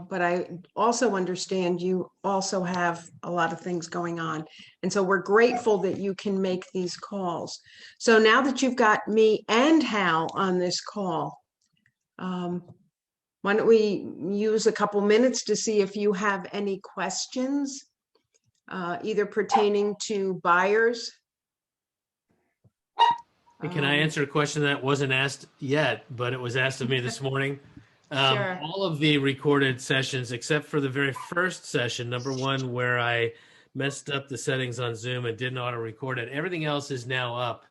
But I also understand you also have a lot of things going on. And so we're grateful that you can make these calls. So now that you've got me and Hal on this call, why don't we use a couple minutes to see if you have any questions, either pertaining to buyers. Can I answer a question that wasn't asked yet, but it was asked of me this morning? Sure. All of the recorded sessions, except for the very first session, number one, where I messed up the settings on Zoom and didn't auto record it. Everything else is now up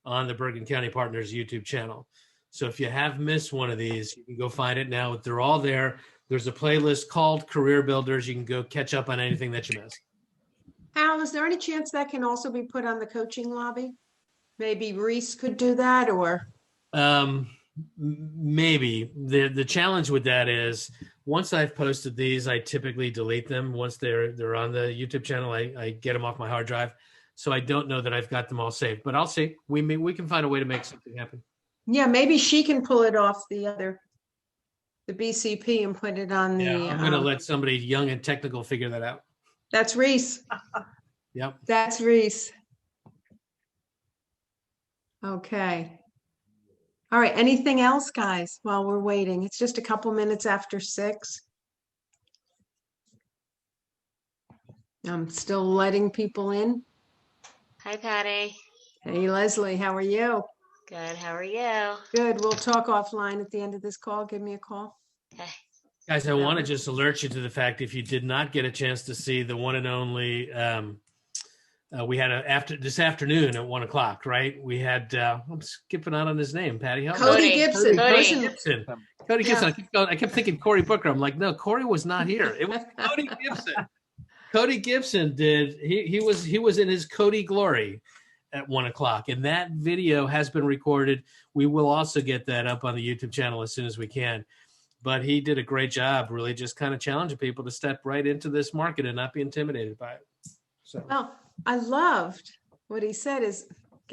on the Bergen County Partners YouTube channel. So if you have missed one of these, you can go find it now. They're all there. There's a playlist called Career Builders. You can go catch up on anything that you missed. Hal, is there any chance that can also be put on the coaching lobby? Maybe Reese could do that, or? Maybe. The challenge with that is once I've posted these, I typically delete them. Once they're on the YouTube channel, I get them off my hard drive. So I don't know that I've got them all saved, but I'll see. We can find a way to make something happen. Yeah, maybe she can pull it off the BCP and put it on the. Yeah, I'm going to let somebody young and technical figure that out. That's Reese. Yep. That's Reese. Okay. All right. Anything else, guys, while we're waiting? It's just a couple minutes after 6. I'm still letting people in. Hi, Patty. Hey, Leslie, how are you? Good. How are you? Good. We'll talk offline at the end of this call. Give me a call. Okay. Guys, I want to just alert you to the fact if you did not get a chance to see the one and only, we had this afternoon at 1 o'clock, right? We had, I'm skipping out on his name, Patty. Cody Gibson. Cody Gibson. I kept thinking Cory Booker. I'm like, no, Cory was not here. It was Cody Gibson. Cody Gibson he was in his Cody glory at 1 o'clock. And that video has been recorded. We will also get that up on the YouTube channel as soon as we can. But he did a great job, really just kind of challenging people to step right into this market and not be intimidated by it. So. Well, I loved what he said is,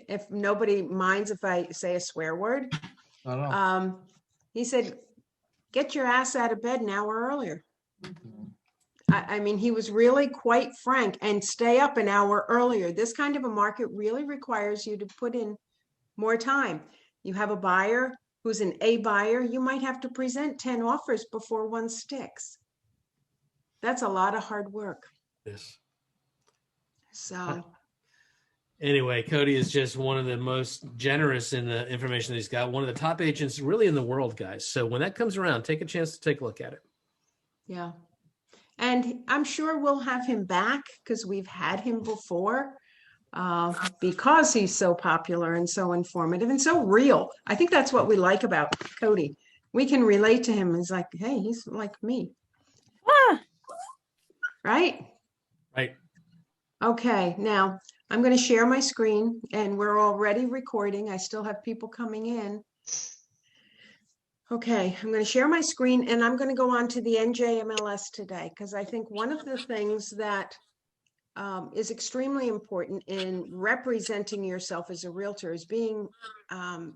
if nobody minds if I say a swear word, he said, get your ass out of bed an hour earlier. I mean, he was really quite frank, and stay up an hour earlier. This kind of a market really requires you to put in more time. You have a buyer who's an A buyer, you might have to present 10 offers before one sticks. That's a lot of hard work. Yes. So anyway, Cody is just one of the most generous in the information that he's got. One of the top agents really in the world, guys. So when that comes around, take a chance to take a look at it. Yeah. And I'm sure we'll have him back because we've had him before because he's so popular and so informative and so real. I think that's what we like about Cody. We can relate to him. He's like, hey, he's like me. Right? Right. Okay, now I'm going to share my screen and we're already recording. I still have people coming in. Okay, I'm going to share my screen and I'm going to go on to the NJMLS today because I think one of the things that is extremely important in representing yourself as a realtor is being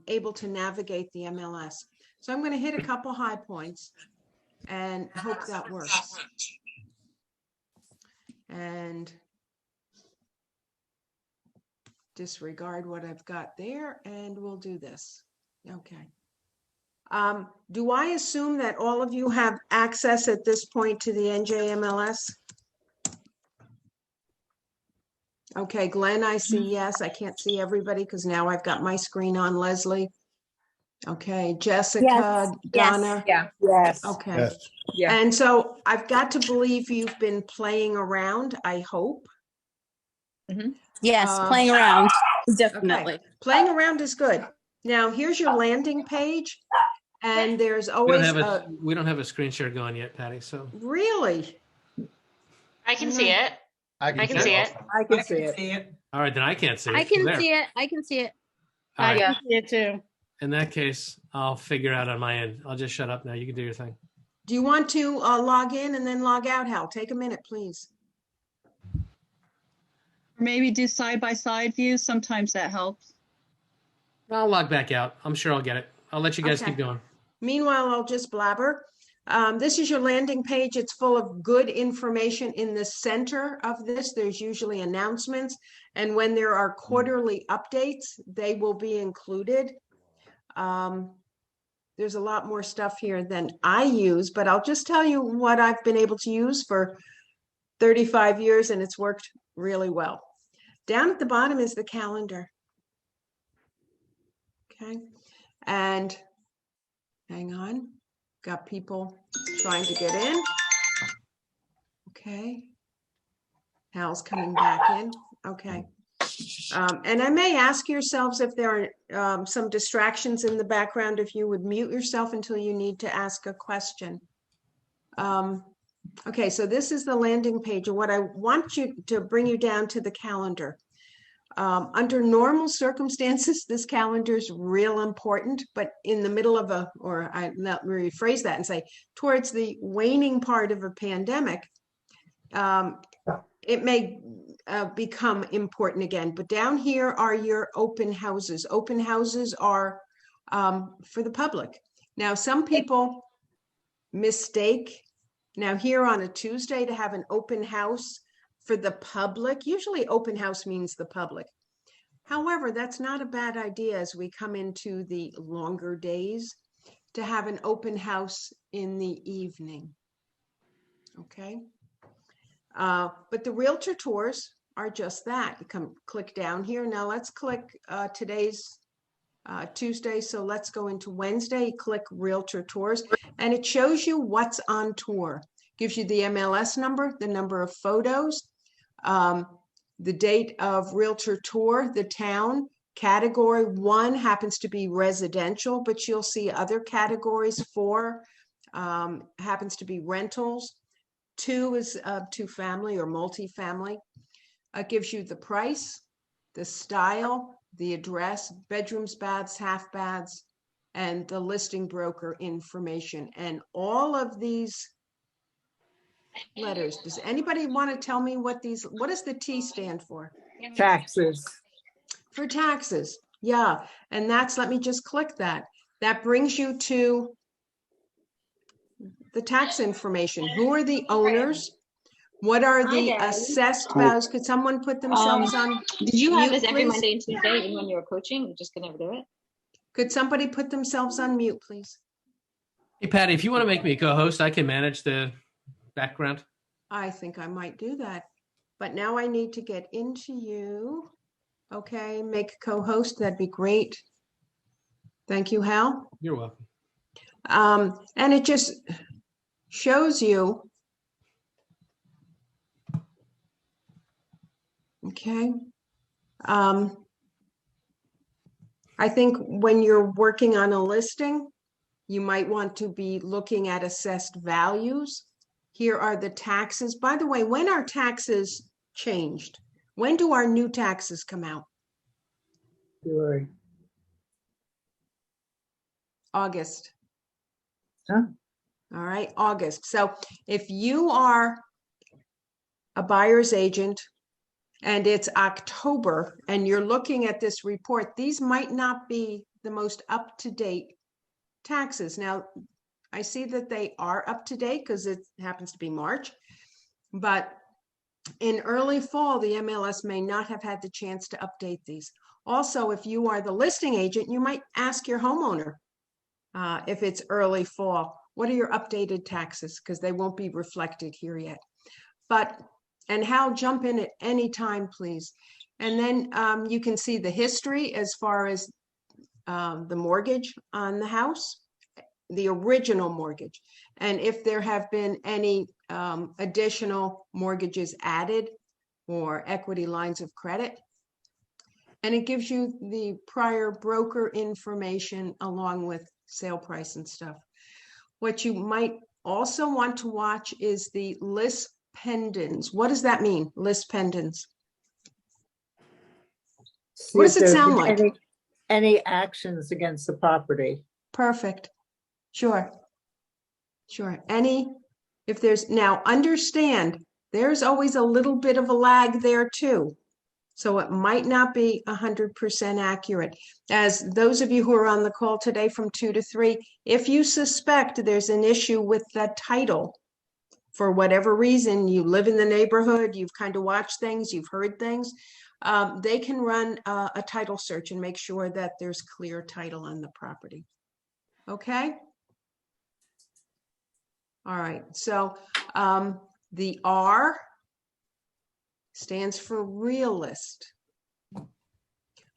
able to navigate the MLS. So I'm going to hit a couple high points and hope that works. And disregard what I've got there and we'll do this. Okay. Do I assume that all of you have access at this point to the NJMLS? Okay, Glenn, I see yes. I can't see everybody because now I've got my screen on. Leslie. Okay, Jessica, yes. Donna. Yes. Yeah. Yes. Okay. Yes. Yeah. And so I've got to believe you've been playing around, I hope. Yes, playing around, Okay. definitely. Playing around is good. Now here's your landing page. And there's always we don't have a screen share going yet, Patty. So really, I can see it. I can see it. I can see it. all right, then I can't see it. I can There. see it. I can see it. All right. can see it too. In that case, I'll figure out on my end. I'll just shut up now. You can do your thing. do you want to log in and then log out, Hal? Take a minute, please. Maybe do side-by-side views. Sometimes that helps. I'll log back out. I'm sure I'll get it. I'll let you guys Okay. keep going. Meanwhile, I'll just blabber. This is your landing page. It's full of good information. In the center of this, there's usually announcements. And when there are quarterly updates, they will be included. There's a lot more stuff here than I use, but I'll just tell you what I've been able to use for 35 years, and it's worked really well. Down at the bottom is the calendar. Okay. And hang on. Got people trying to get in. Okay. Hal's coming back in. Okay. And I may ask yourselves if there are some distractions in the background, if you would mute yourself until you need to ask a question. Okay, so this is the landing page, and what I want you to bring you down to the calendar. Under normal circumstances, this calendar is real important, but in the middle of let me rephrase that and say, towards the waning part of a pandemic, it may become important again. But down here are your open houses. Open houses are for the public. Now, some people mistake now here on a Tuesday to have an open house for the public. Usually open house means the public. However, that's not a bad idea as we come into the longer days to have an open house in the evening. Okay. But the Realtor Tours are just that. You click down here. Now let's click today's Tuesday. So let's go into Wednesday, click Realtor Tours, and it shows you what's on tour. Gives you the MLS number, the number of photos, the date of Realtor Tour, the town. Category 1 happens to be residential, but you'll see other categories. 4 happens to be rentals. 2 is two family or multifamily. It gives you the price, the style, the address, bedrooms, baths, half baths, and the listing broker information. And all of these letters, does anybody want to tell me what does the T stand for? Taxes. For taxes. Yeah. And let me just click that. That brings you to the tax information. Who are the owners? What are the assessed values? Could someone put themselves on? Did you have mute, this every please? Monday and Tuesday, even when you were coaching? You just could never do it? Could somebody put themselves on mute, please? Hey, Patty, if you want to make me a co-host, I can manage the background. I think I might do that. But now I need to get into you. Okay, make co-host. That'd be great. Thank you, Hal. You're welcome. And it just shows you. Okay. I think when you're working on a listing, you might want to be looking at assessed values. Here are the taxes. By the way, when are taxes changed? When do our new taxes come out? February. August. Huh? All right, August. So if you are a buyer's agent and it's October and you're looking at this report, these might not be the most up-to-date taxes. Now, I see that they are up to date because it happens to be March, but in early fall, the MLS may not have had the chance to update these. Also, if you are the listing agent, you might ask your homeowner if it's early fall, what are your updated taxes? Because they won't be reflected here yet. And Hal, jump in at any time, please. And then you can see the history as far as the mortgage on the house, the original mortgage. And if there have been any additional mortgages added or equity lines of credit. And it gives you the prior broker information along with sale price and stuff. What you might also want to watch is the list pendants. What does that mean, list pendants? What does it sound like? Any actions against the property. Perfect. Sure. Sure. If there's, now understand, there's always a little bit of a lag there too. So it might not be 100% accurate. As those of you who are on the call today from 2 to 3, if you suspect there's an issue with the title, for whatever reason, you live in the neighborhood, you've kind of watched things, you've heard things, they can run a title search and make sure that there's clear title on the property. Okay? All right, so the R stands for realist.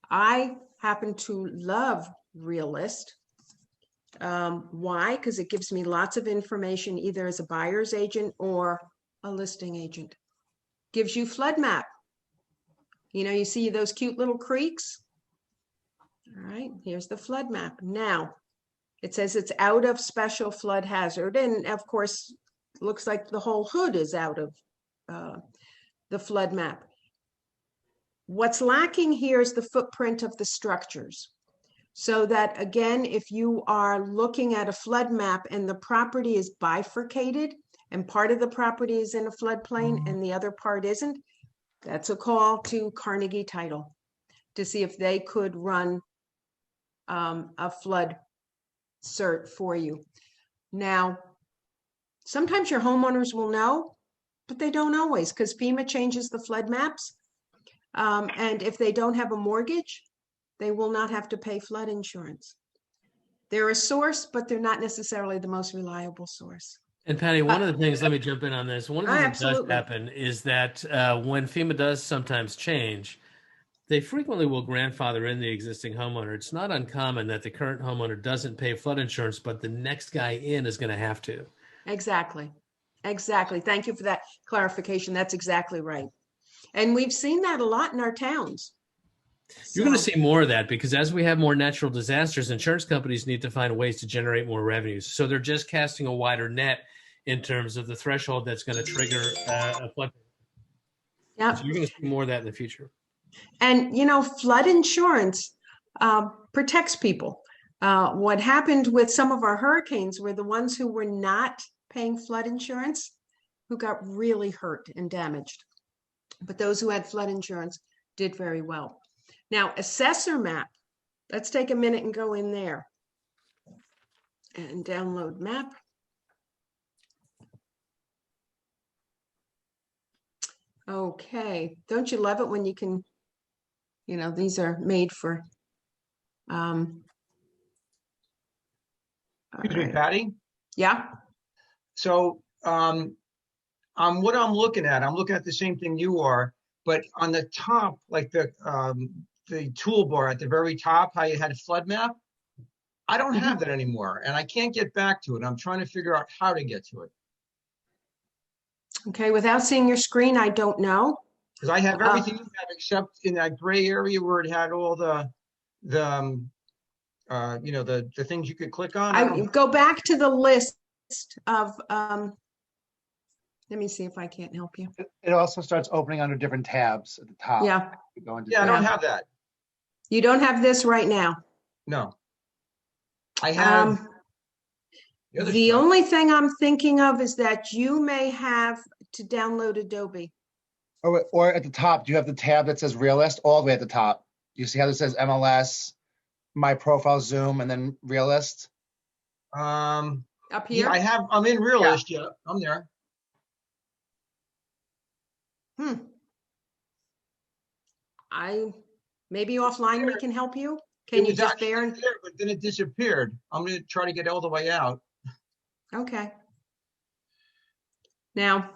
I happen to love realist. Why? Because it gives me lots of information either as a buyer's agent or a listing agent. Gives you flood map. You know, you see those cute little creeks? All right, here's the flood map. Now, it says it's out of special flood hazard. And of course, looks like the whole hood is out of the flood map. What's lacking here is the footprint of the structures. So that again, if you are looking at a flood map and the property is bifurcated and part of the property is in a floodplain and the other part isn't, that's a call to Carnegie Title to see if they could run a flood cert for you. Now, sometimes your homeowners will know, but they don't always, because FEMA changes the flood maps. And if they don't have a mortgage, they will not have to pay flood insurance. They're a source, but they're not necessarily the most reliable source. And Patty, one of the things, let me jump in on this. One of the things that does happen is that when FEMA does sometimes change, they frequently will grandfather in the existing homeowner. It's not uncommon that the current homeowner doesn't pay flood insurance, but the next guy in is going to have to. Exactly. Exactly. Thank you for that clarification. That's exactly right. And we've seen that a lot in our towns. You're going to see more of that because as we have more natural disasters, insurance companies need to find ways to generate more revenues. So they're just casting a wider net in terms of the threshold that's going to trigger a flood. Yeah. So you're going to see more of that in the future. And, you know, flood insurance protects people. What happened with some of our hurricanes were the ones who were not paying flood insurance who got really hurt and damaged. But those who had flood insurance did very well. Now, Assessor Map, let's take a minute and go in there and download map. Okay, don't you love it when you can, you know, these are made for, Excuse me, Patty? Yeah. So what I'm looking at the same thing you are, but on the top, like the toolbar at the very top, how you had a flood map, I don't have that anymore, and I can't get back to it. I'm trying to figure out how to get to it. Okay, without seeing your screen, I don't know. Because I have everything you have except in that gray area where it had all the you know, the things you could click on. I go back to the list of let me see if I can't help you. It also starts opening under different tabs at the top. Yeah. Yeah, I don't have that. You don't have this right now? No. I have the only thing I'm thinking of is that you may have to download Adobe. Or at the top, do you have the tab that says Realist all the way at the top? You see how it says MLS, My Profile, Zoom, and then Realist? Up here? Yeah, I'm in Realist, yeah. I'm there. Maybe offline we can help you. Can you just bear? There, but then it disappeared. I'm going to try to get all the way out. Okay. Now,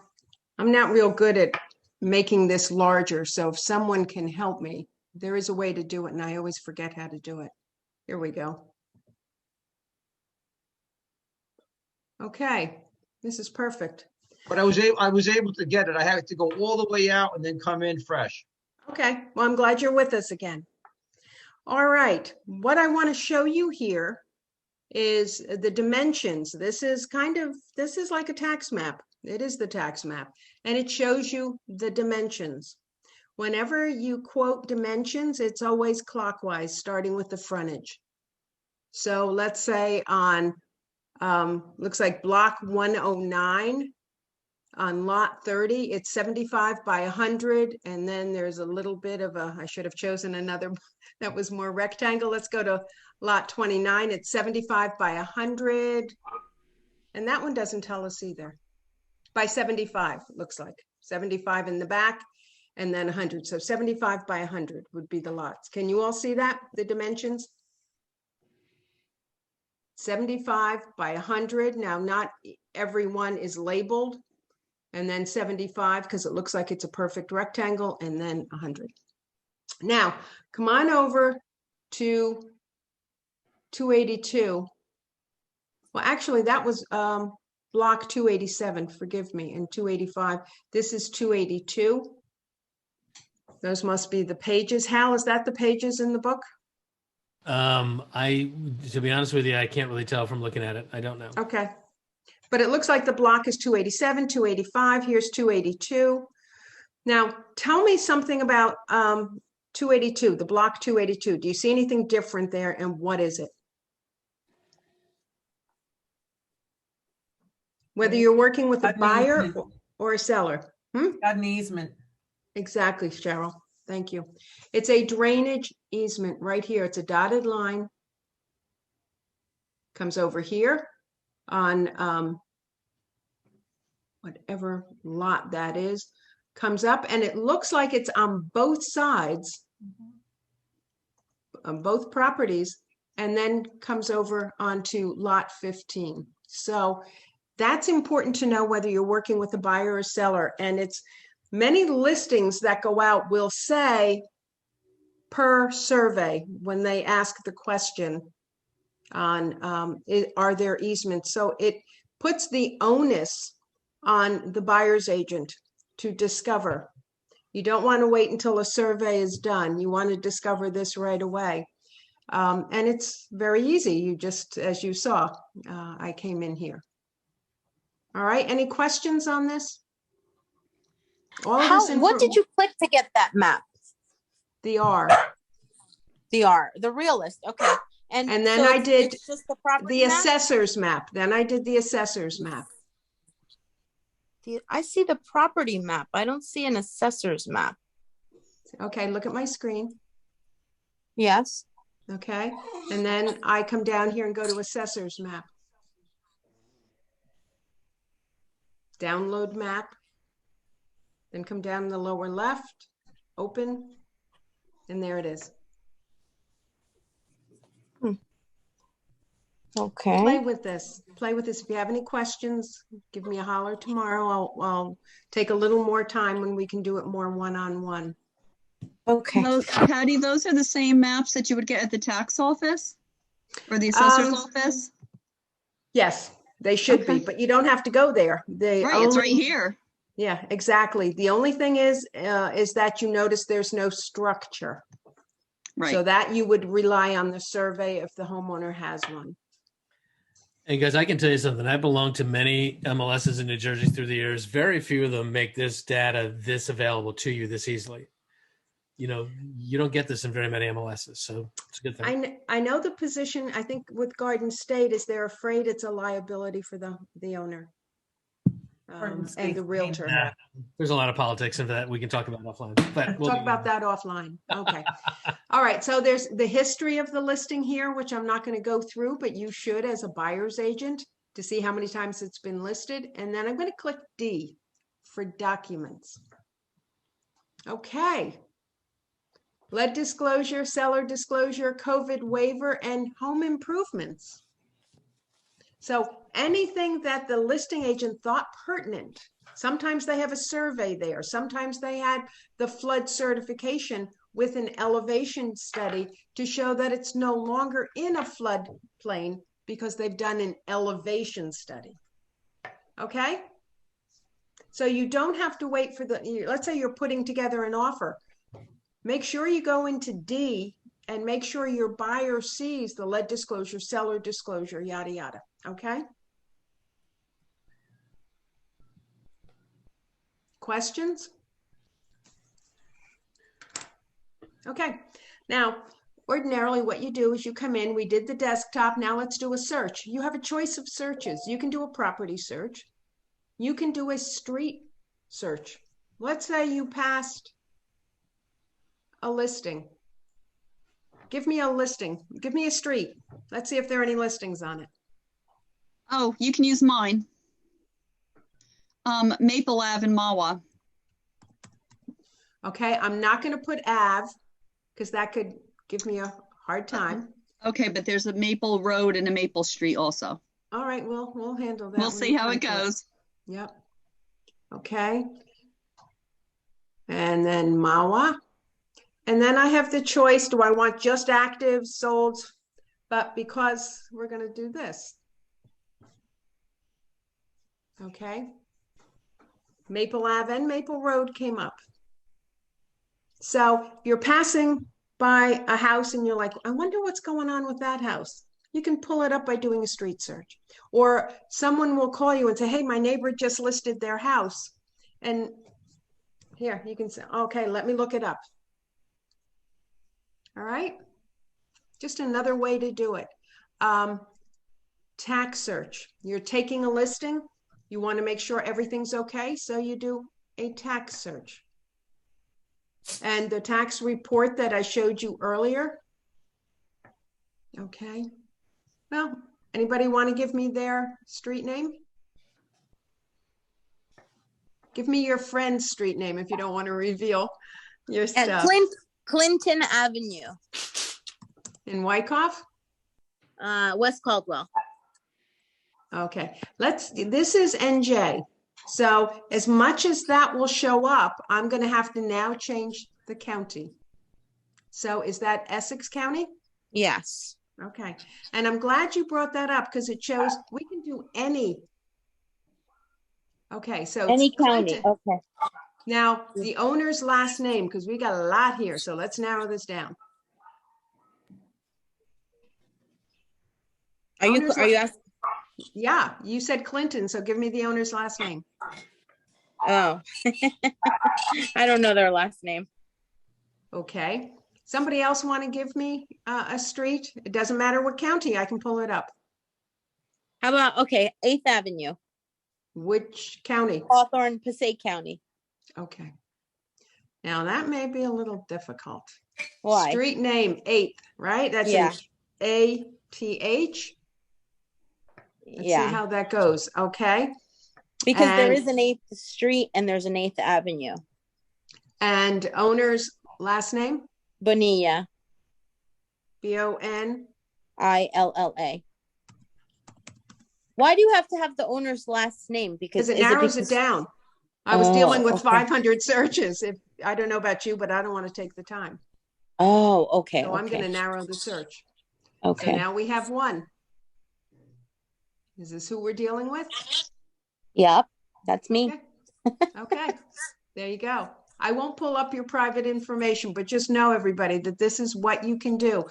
I'm not real good at making this larger, so if someone can help me, there is a way to do it, and I always forget how to do it. Here we go. Okay, this is perfect. But I was able to get it. I had to go all the way out and then come in fresh. Okay, well, I'm glad you're with us again. All right, what I want to show you here is the dimensions. This is like a tax map. It is the tax map, and it shows you the dimensions. Whenever you quote dimensions, it's always clockwise, starting with the frontage. So let's say on, looks like block 109, On lot 30, it's 75 by 100. And then there's a little bit of I should have chosen another that was more rectangle. Let's go to lot 29. It's 75 by 100. And that one doesn't tell us either. By 75, it looks like. 75 in the back and then 100. So 75 by 100 would be the lots. Can you all see that, the dimensions? 75 by 100. Now, not every one is labeled. And then 75, because it looks like it's a perfect rectangle, and then 100. Now, come on over to 282. Well, actually, that was block 287, forgive me, and 285. This is 282. Those must be the pages. Hal, is that the pages in the book? To be honest with you, I can't really tell from looking at it. I don't know. Okay. But it looks like the block is 287, 285. Here's 282. Now, tell me something about 282, the block 282. Do you see anything different there, and what is it? Whether you're working with a buyer or a seller. Got an easement. Exactly, Cheryl. Thank you. It's a drainage easement right here. It's a dotted line. Comes over here on whatever lot that is. Comes up, and it looks like it's on both sides, on both properties, and then comes over onto lot 15. So that's important to know whether you're working with a buyer or seller. And it's many listings that go out will say per survey when they ask the question on are there easements. So it puts the onus on the buyer's agent to discover. You don't want to wait until a survey is done. You want to discover this right away. And it's very easy. You just, as you saw, I came in here. All right, any questions on this? What did you click to get that map? The R. The R, the realist, okay. And then so I did it's just the property the map? assessor's map. Then I did the assessor's map. I see the property map. I don't see an assessor's map. Okay, look at my screen. Yes. Okay, and then I come down here and go to assessor's map. Download map. Then come down in the lower left, open, and there it is. Okay. Play with this. Play with this. If you have any questions, give me a holler tomorrow. I'll take a little more time when we can do it more one-on-one. Okay. Patty, those are the same maps that you would get at the tax office or the assessor's office? Yes, they should be, but you don't have to go there. It's right here. Yeah, exactly. The only thing is that you notice there's no structure. Right. So that you would rely on the survey if the homeowner has one. Hey guys, I can tell you something. I belong to many MLSs in New Jersey through the years. Very few of them make this data this available to you this easily. You know, you don't get this in very many MLSs, so it's a good thing. I know the position, I think with Garden State is they're afraid it's a liability for the owner and the realtor. Nah, there's a lot of politics into that we can talk about offline. But Talk about that offline. Okay. All right. So there's the history of the listing here, which I'm not going to go through, but you should as a buyer's agent to see how many times it's been listed. And then I'm going to click D for documents. Okay. Lead disclosure, seller disclosure, COVID waiver, and home improvements. So anything that the listing agent thought pertinent, sometimes they have a survey there, sometimes they had the flood certification with an elevation study to show that it's no longer in a flood plain because they've done an elevation study. Okay? So you don't have to wait for let's say you're putting together an offer. Make sure you go into D and make sure your buyer sees the lead disclosure, seller disclosure, yada, yada. Okay? Questions? Okay. Now, ordinarily what you do is you come in, we did the desktop, now let's do a search. You have a choice of searches. You can do a property search. you can do a street search. Let's say you passed a listing. Give me a listing. Give me a street. Let's see if there are any listings on it. Oh, you can use mine. Maple Ave in Mawa. Okay, I'm not going to put Ave because that could give me a hard time. Okay, but there's a Maple Road and a Maple Street also. All right, we'll handle that. We'll see how it goes. Yep. Okay. And then Mawa. And then I have the choice, do I want just active, sold? But because we're going to do this. Okay. Maple Ave and Maple Road came up. So you're passing by a house and you're like, I wonder what's going on with that house. You can pull it up by doing a street search. Or someone will call you and say, hey, my neighbor just listed their house. And here, you can say, okay, let me look it up. All right. Just another way to do it. Tax search. You're taking a listing. You want to make sure everything's okay. So you do a tax search. And the tax report that I showed you earlier. Okay. Well, anybody want to give me their street name? Give me your friend's street name if you don't want to reveal your stuff. Clinton Avenue. In Wyckoff? West Caldwell. Okay, this is NJ. So as much as that will show up, I'm going to have to now change the county. So is that Essex County? Yes. Okay, and I'm glad you brought that up because it shows we can do any. Okay, so Any county. Clinton. Okay. Now the owner's last name, because we got a lot here. So let's narrow this down. Are you asking? Yeah, you said Clinton, so give me the owner's last name. Oh, I don't know their last name. Okay. Somebody else want to give me a street? It doesn't matter what county, I can pull it up. How about, okay, 8th Avenue. Which county? Hawthorne, Passaic County. Okay. Now that may be a little difficult. Why? Street name 8th, right? That's A-T-H. Let's see how that goes. Okay. Because there is an 8th Street and there's an 8th Avenue. And owner's last name? Bonilla. B-O-N-I-L-L-A. Why do you have to have the owner's last name? Because it narrows it down. I was dealing with 500 searches. I don't know about you, but I don't want to take the time. Oh, okay. So I'm going to narrow the search. Okay. So now we have one. Is this who we're dealing with? Yep, that's me. Okay. There you go. I won't pull up your private information, but just know, everybody, that this is what you can do.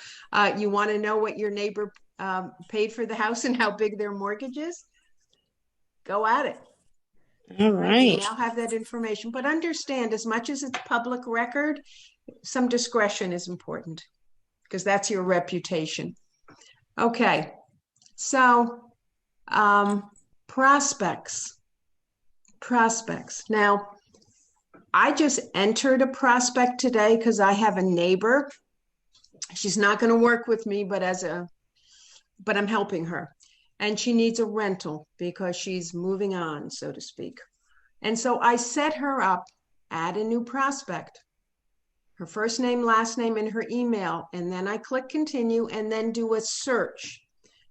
You want to know what your neighbor paid for the house and how big their mortgage is? Go at it. All right. You now have that information, but understand, as much as it's public record, some discretion is important because that's your reputation. Okay. So prospects. Now, I just entered a prospect today because I have a neighbor. She's not going to work with me, but I'm helping her. And she needs a rental because she's moving on, so to speak. And so I set her up, add a new prospect, her first name, last name, and her email. And then I click continue and then do a search.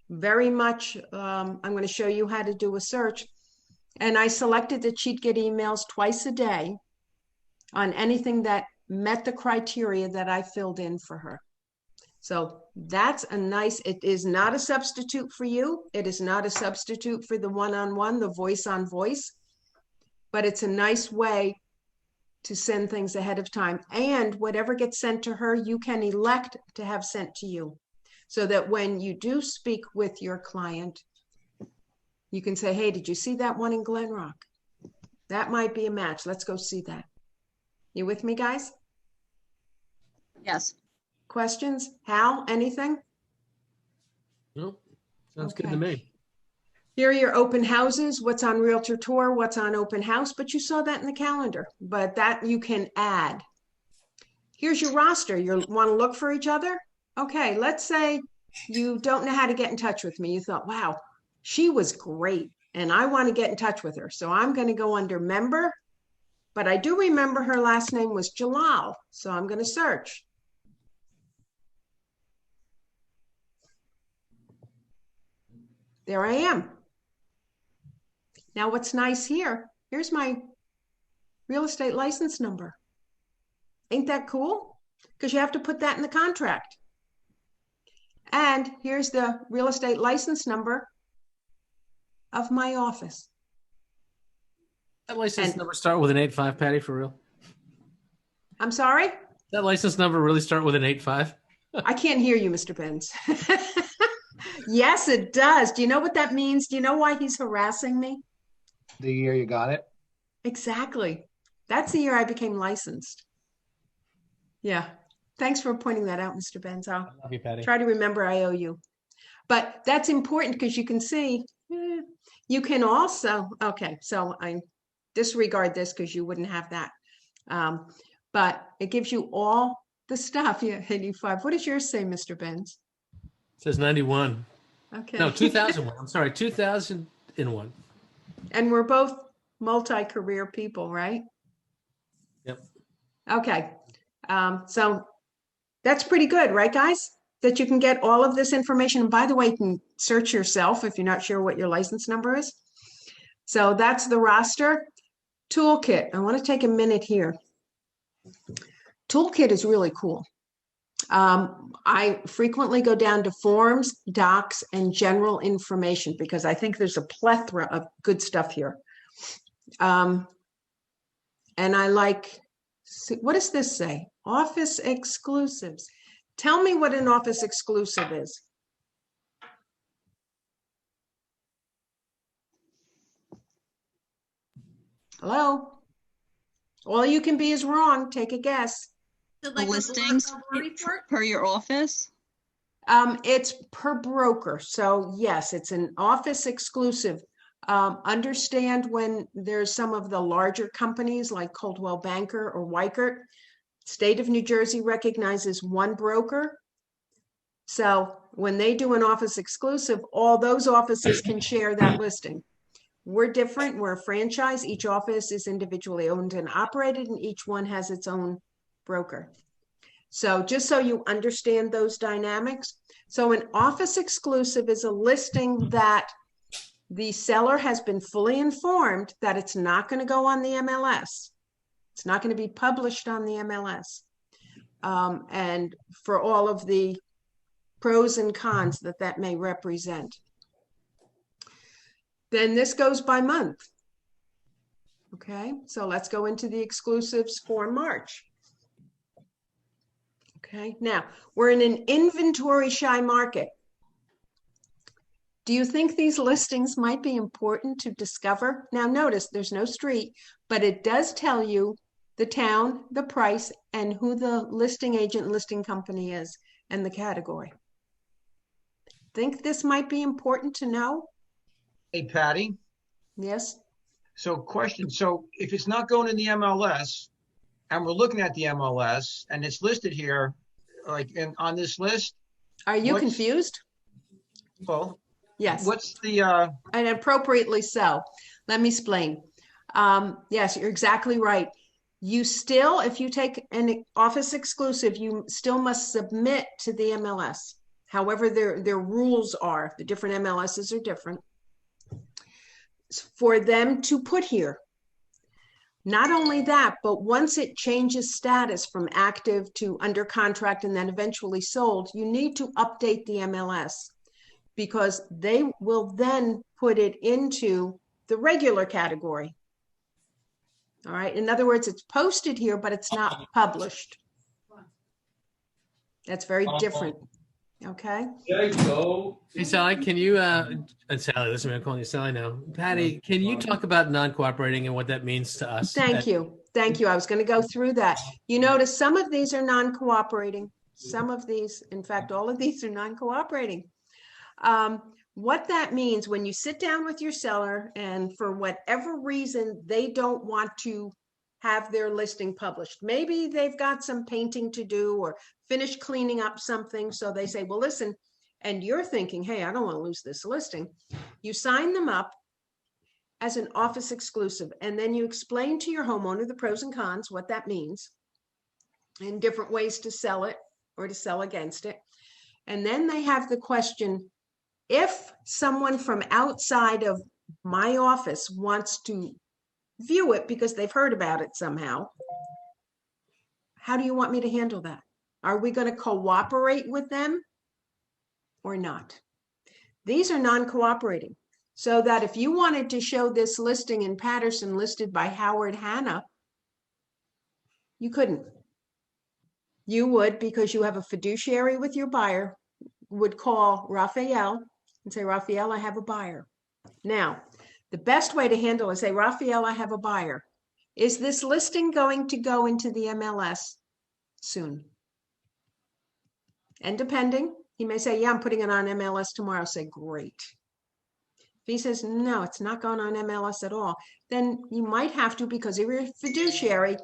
Very much, I'm going to show you how to do a search. And I selected that she'd get emails twice a day on anything that met the criteria that I filled in for her. So that's it is not a substitute for you. It is not a substitute for the one-on-one, the voice on voice, but it's a nice way to send things ahead of time. And whatever gets sent to her, you can elect to have sent to you so that when you do speak with your client, you can say, hey, did you see that one in Glen Rock? That might be a match. Let's go see that. You with me, guys? Yes. Questions? Hal, anything? Nope. Sounds good to me. Here are your open houses, what's on Realtor Tour, what's on open house, but you saw that in the calendar, but that you can add. Here's your roster. You want to look for each other? Okay, let's say you don't know how to get in touch with me. You thought, wow, she was great and I want to get in touch with her. So I'm going to go under member, but I do remember her last name was Jalal. So I'm going to search. There I am. Now what's nice here, here's my real estate license number. Ain't that cool? Because you have to put that in the contract. And here's the real estate license number of my office. That license number start with an 85, Patty, for real? I'm sorry? That license number really start with an 85? I can't hear you, Mr. Benz. Yes, it does. Do you know what that means? Do you know why he's harassing me? The year you got it? Exactly. That's the year I became licensed. Yeah. Thanks for pointing that out, Mr. Benz. I'll Love you, Patty. try to remember I owe you. But that's important because you can see, you can also, okay, so I disregard this because you wouldn't have that. But it gives you all the stuff. Yeah, 85. What does yours say, Mr. Benz? It says 91. Okay. No, 2001. I'm sorry, 2001. And we're both multi-career people, right? Yep. Okay. So that's pretty good, right, guys? That you can get all of this information. And by the way, you can search yourself if you're not sure what your license number is. So that's the roster. Toolkit. I want to take a minute here. Toolkit is really cool. I frequently go down to forms, docs, and general information because I think there's a plethora of good stuff here. And I like, what does this say? Office exclusives. Tell me what an office exclusive is. Hello? All you can be is wrong. Take a guess. The listings per your office? It's per broker. So yes, it's an office exclusive. Understand when there's some of the larger companies like Coldwell Banker or Weichert, state of New Jersey recognizes one broker. So when they do an office exclusive, all those offices can share that listing. We're different. We're a franchise. Each office is individually owned and operated, and each one has its own broker. So just so you understand those dynamics. So an office exclusive is a listing that the seller has been fully informed that it's not going to go on the MLS. It's not going to be published on the MLS. And for all of the pros and cons that that may represent. Then this goes by month. Okay, so let's go into the exclusives for March. Okay, now we're in an inventory shy market. Do you think these listings might be important to discover? Now notice there's no street, but it does tell you the town, the price, and who the listing agent and listing company is and the category. Think this might be important to know? Hey, Patty. Yes. So question, so if it's not going in the MLS and we're looking at the MLS and it's listed here, like on this list. Are you confused? Well, yes. What's the and appropriately so. Let me explain. Yes, you're exactly right. You still, if you take an office exclusive, you still must submit to the MLS. However, their rules are, the different MLSs are different. For them to put here. Not only that, but once it changes status from active to under contract and then eventually sold, you need to update the MLS because they will then put it into the regular category. All right. In other words, it's posted here, but it's not published. That's very different. Okay. Hey, Sally, can you, and Sally, listen, I'm calling you Sally now. Patty, can you talk about non-cooperating and what that means to us? Thank you. Thank you. I was going to go through that. You notice some of these are non-cooperating. Some of these, in fact, all of these are non-cooperating. What that means when you sit down with your seller and for whatever reason, they don't want to have their listing published. Maybe they've got some painting to do or finish cleaning up something. So they say, well, listen, and you're thinking, hey, I don't want to lose this listing. You sign them up as an office exclusive, and then you explain to your homeowner the pros and cons, what that means, and different ways to sell it or to sell against it. And then they have the question, if someone from outside of my office wants to view it because they've heard about it somehow, how do you want me to handle that? Are we going to cooperate with them or not? These are non-cooperating. So that if you wanted to show this listing in Patterson listed by Howard Hanna, you couldn't. You would, because you have a fiduciary with your buyer, would call Raphael and say, Raphael, I have a buyer. Now, the best way to handle is say, Raphael, I have a buyer. Is this listing going to go into the MLS soon? And depending, he may say, yeah, I'm putting it on MLS tomorrow. Say, great. If he says, no, it's not going on MLS at all, then you might have to, because of your fiduciary,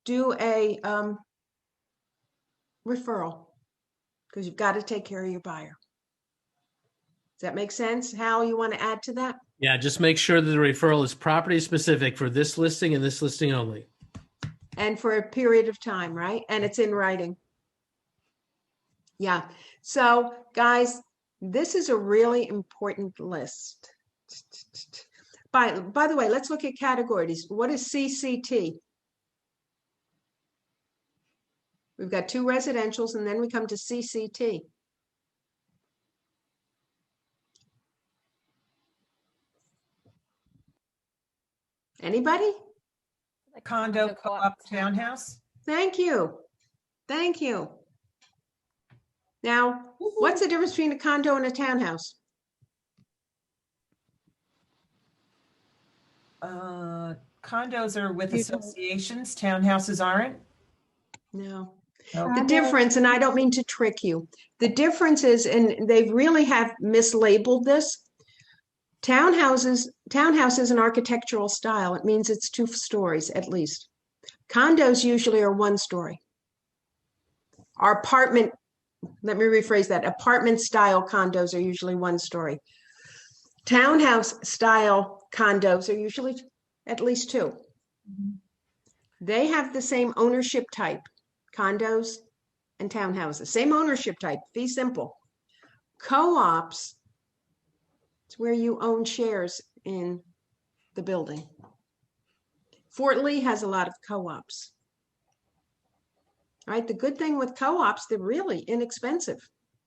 do a referral, because you've got to take care of your buyer. Does that make sense? Hal, you want to add to that? Yeah, just make sure that the referral is property specific for this listing and this listing only. And for a period of time, right? And it's in writing. Yeah. So guys, this is a really important list. By the way, let's look at categories. What is CCT? We've got 2 residentials, and then we come to CCT. Anybody? Condo, co-op, townhouse. Thank you. Thank you. Now, what's the difference between a condo and a townhouse? Condos are with associations, townhouses aren't. No. Nope. The difference, and I don't mean to trick you, the difference is, and they really have mislabeled this, townhouse is an architectural style. It means it's 2 stories at least. Condos usually are 1 story. Our apartment, let me rephrase that, apartment style condos are usually 1 story. Townhouse style condos are usually at least 2. Mm-hmm. They have the same ownership type, condos and townhouses, same ownership type, fee simple. Co-ops, it's where you own shares in the building. Fort Lee has a lot of co-ops. All right, the good thing with co-ops, they're really inexpensive.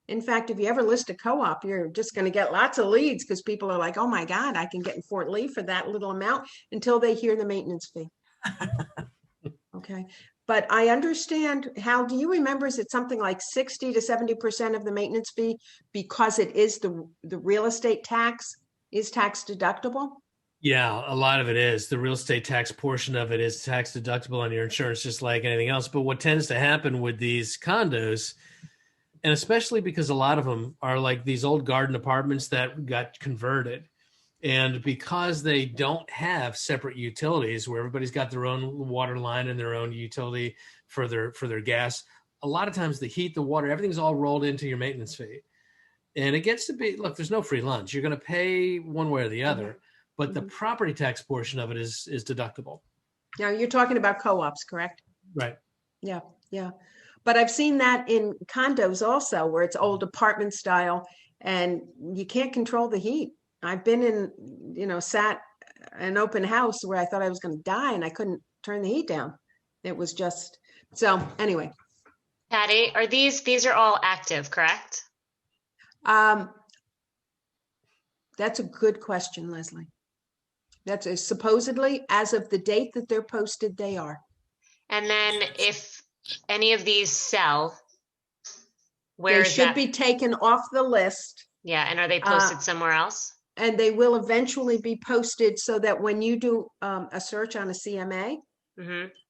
In fact, if you ever list a co-op, you're just going to get lots of leads, because people are like, oh my God, I can get in Fort Lee for that little amount, until they hear the maintenance fee. Okay. But I understand, Hal, do you remember, is it something like 60 to 70% of the maintenance fee, because it is the real estate tax is tax deductible? Yeah, a lot of it is. The real estate tax portion of it is tax deductible on your insurance, just like anything else. But what tends to happen with these condos, and especially because a lot of them are like these old garden apartments that got converted, and because they don't have separate utilities where everybody's got their own water line and their own utility for their gas, a lot of times the heat, the water, everything's all rolled into your maintenance fee. And it gets to be, look, there's no free lunch. You're going to pay one way or the other, but the property tax portion of it is deductible. Now you're talking about co-ops, correct? Right. Yeah, yeah. But I've seen that in condos also, where it's old apartment style and you can't control the heat. I've been in, sat an open house where I thought I was going to die and I couldn't turn the heat down. It was just, so anyway. Patty, are these are all active, correct? That's a good question, Leslie. That's supposedly, as of the date that they're posted, they are. And then if any of these sell, where they should be taken off the list. Yeah, and are they posted somewhere else? And they will eventually be posted, so that when you do a search on a CMA,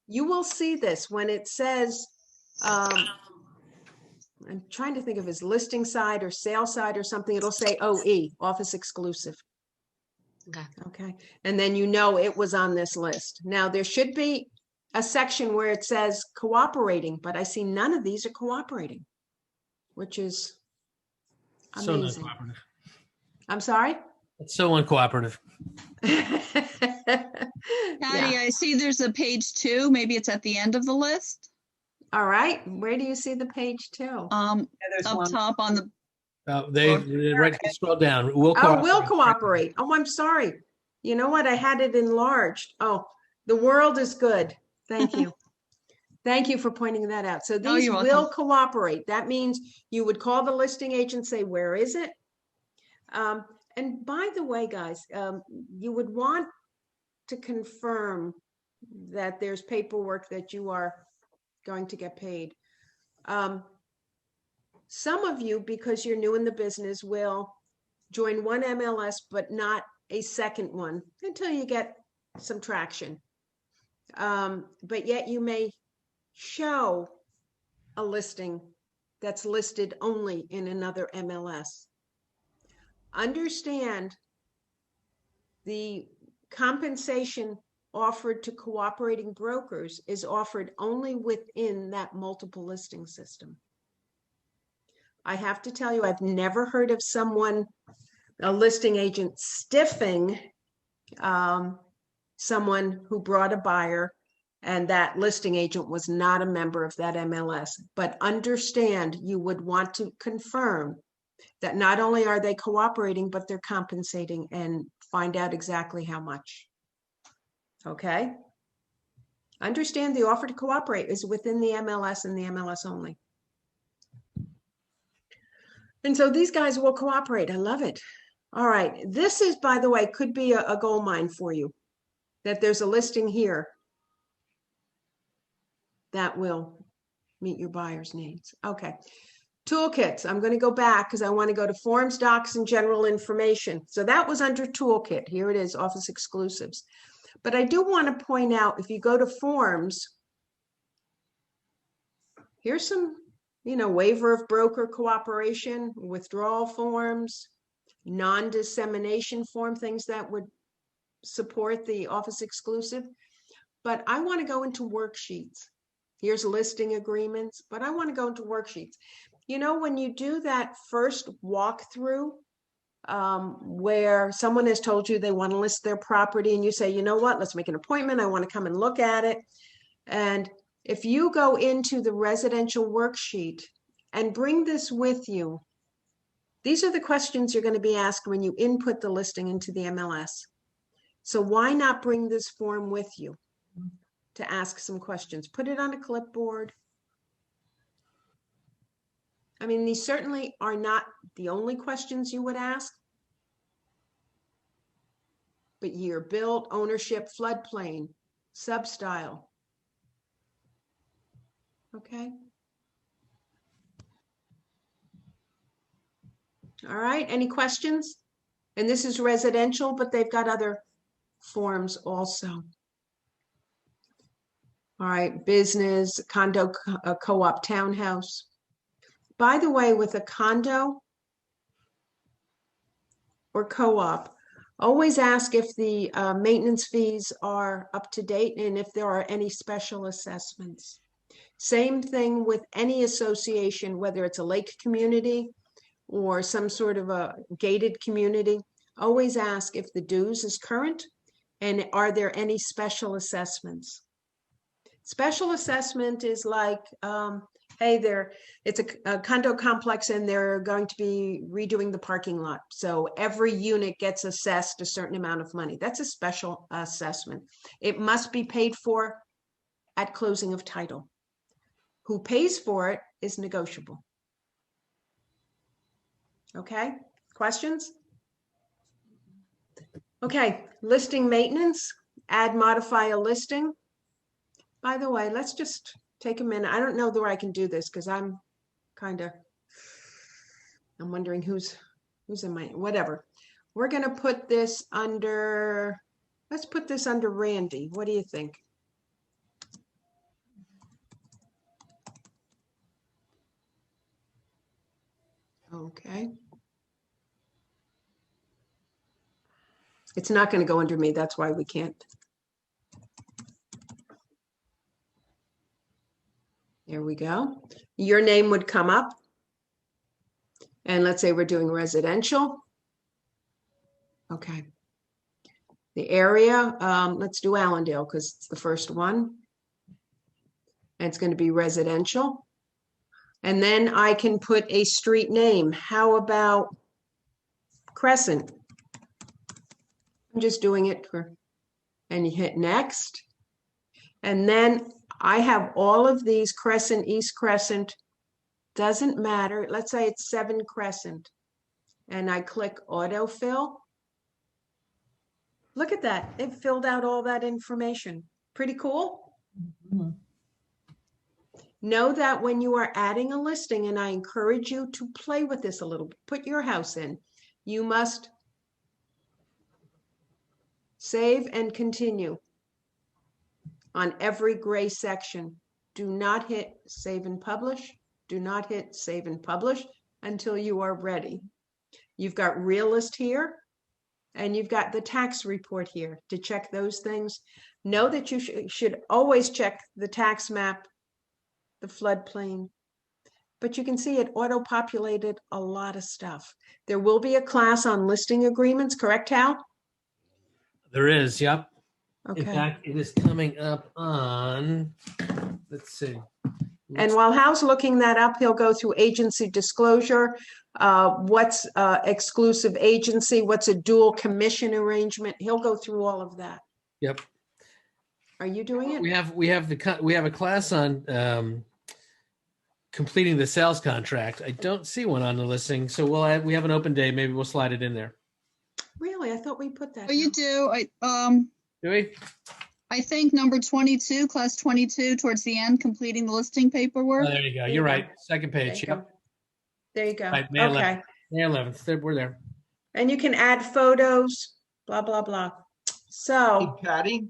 you will see this when it says, I'm trying to think of his listing side or sale side or something. It'll say OE, office exclusive. Okay. Okay. And then you know it was on this list. Now there should be a section where it says cooperating, but I see none of these are cooperating, which is So amazing. uncooperative. I'm sorry? It's so uncooperative. Patty, Yeah. I see there's a page 2. Maybe it's at the end of the list. All right. Where do you see the page two? Yeah, there's Up one. top on the, They're right. Scroll down. Oh, will cooperate. Oh, I'm sorry. You know what? I had it enlarged. Oh, the world is good. Thank you. Thank you for pointing that out. So these you're will welcome. cooperate. That means you would call the listing agent, say, where is it? And by the way, guys, you would want to confirm that there's paperwork that you are going to get paid. Some of you, because you're new in the business, will join one MLS, but not a second one until you get some traction. But yet you may show a listing that's listed only in another MLS. Understand the compensation offered to cooperating brokers is offered only within that multiple listing system. I have to tell you, I've never heard of someone, a listing agent, stiffing someone who brought a buyer and that listing agent was not a member of that MLS. But understand, you would want to confirm that not only are they cooperating, but they're compensating and find out exactly how much. Okay? Understand the offer to cooperate is within the MLS and the MLS only. And so these guys will cooperate. I love it. All right. This is, by the way, could be a gold mine for you, that there's a listing here that will meet your buyer's needs. Okay. Toolkits. I'm going to go back because I want to go to forms, docs, and general information. So that was under toolkit. Here it is, office exclusives. But I do want to point out, if you go to forms, here's some, waiver of broker cooperation, withdrawal forms, non-dissemination form, things that would support the office exclusive. But I want to go into worksheets. Here's listing agreements, but I want to go into worksheets. When you do that first walkthrough, where someone has told you they want to list their property and you say, you know what, let's make an appointment. I want to come and look at it. And if you go into the residential worksheet and bring this with you, these are the questions you're going to be asked when you input the listing into the MLS. So why not bring this form with you to ask some questions? Put it on a clipboard. I mean, these certainly are not the only questions you would ask, but year built, ownership, floodplain, substyle. Okay. All right. Any questions? And this is residential, but they've got other forms also. All right. Business, condo, co-op, townhouse. By the way, with a condo or co-op, always ask if the maintenance fees are up to date and if there are any special assessments. Same thing with any association, whether it's a lake community or some sort of a gated community. Always ask if the dues is current and are there any special assessments. Special assessment is like, hey, it's a condo complex and they're going to be redoing the parking lot. So every unit gets assessed a certain amount of money. That's a special assessment. It must be paid for at closing of title. Who pays for it is negotiable. Okay, questions? Okay, listing maintenance, add, modify a listing. By the way, let's just take a minute. I don't know where I can do this because I'm wondering who's in my, whatever. We're going to put this under, let's put this under Randy. What do you think? Okay. It's not going to go under me. That's why we can't. There we go. Your name would come up. And let's say we're doing residential. Okay. The area, let's do Allendale because it's the first one. And it's going to be residential. And then I can put a street name. How about Crescent? I'm just doing it for, and you hit next. And then I have all of these Crescent, East Crescent, doesn't matter. Let's say it's 7 Crescent. And I click autofill. Look at that. It filled out all that information. Pretty cool. Mhm. Know that when you are adding a listing, and I encourage you to play with this a little bit, put your house in, you must save and continue on every gray section. Do not hit save and publish. Do not hit save and publish until you are ready. You've got realist here, and you've got the tax report here to check those things. Know that you should always check the tax map, the floodplain, but you can see it auto-populated a lot of stuff. There will be a class on listing agreements, correct, Hal? There is, yep. In Okay. fact, it is coming up on, let's see. And while Hal's looking that up, he'll go through agency disclosure, what's exclusive agency, what's a dual commission arrangement. He'll go through all of that. Yep. Are you doing it? We have a class on completing the sales contract. I don't see one on the listing, so we have an open day. Maybe we'll slide it in there. Really? I thought we put that. Oh, you down. do. Do we? I think number 22, class 22, towards the end, completing the listing paperwork. Oh, there you go. There You're you right. go. Second There page. you go. Yep. There you go. Right, May 11th. Okay. May 11th. We're there. And you can add photos, blah, blah, blah. Hey, So, Patty,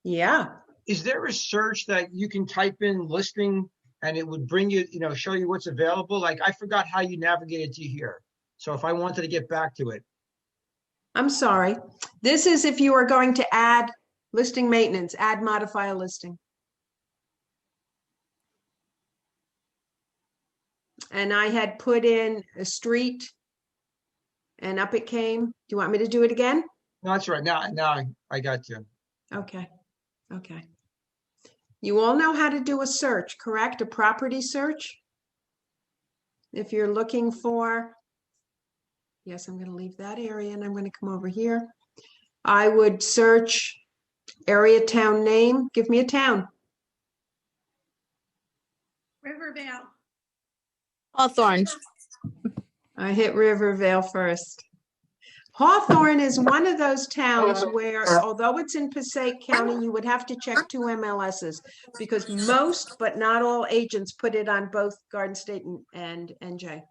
yeah. is there a search that you can type in listing and it would bring you, show you what's available? Like, I forgot how you navigated to here. So if I wanted to get back to it. I'm sorry. This is if you are going to add listing maintenance, add modify a listing. And I had put in a street and up it came. Do you want me to do it again? No, that's right. Now I got you. Okay. Okay. You all know how to do a search, correct? A property search? If you're looking for, yes, I'm going to leave that area and I'm going to come over here. I would search area, town name. Give me a town. Rivervale. Hawthorne. I hit Rivervale first. Hawthorne is one of those towns where, although it's in Passaic County, you would have to check 2 MLSs because most, but not all agents put it on both Garden State and NJ.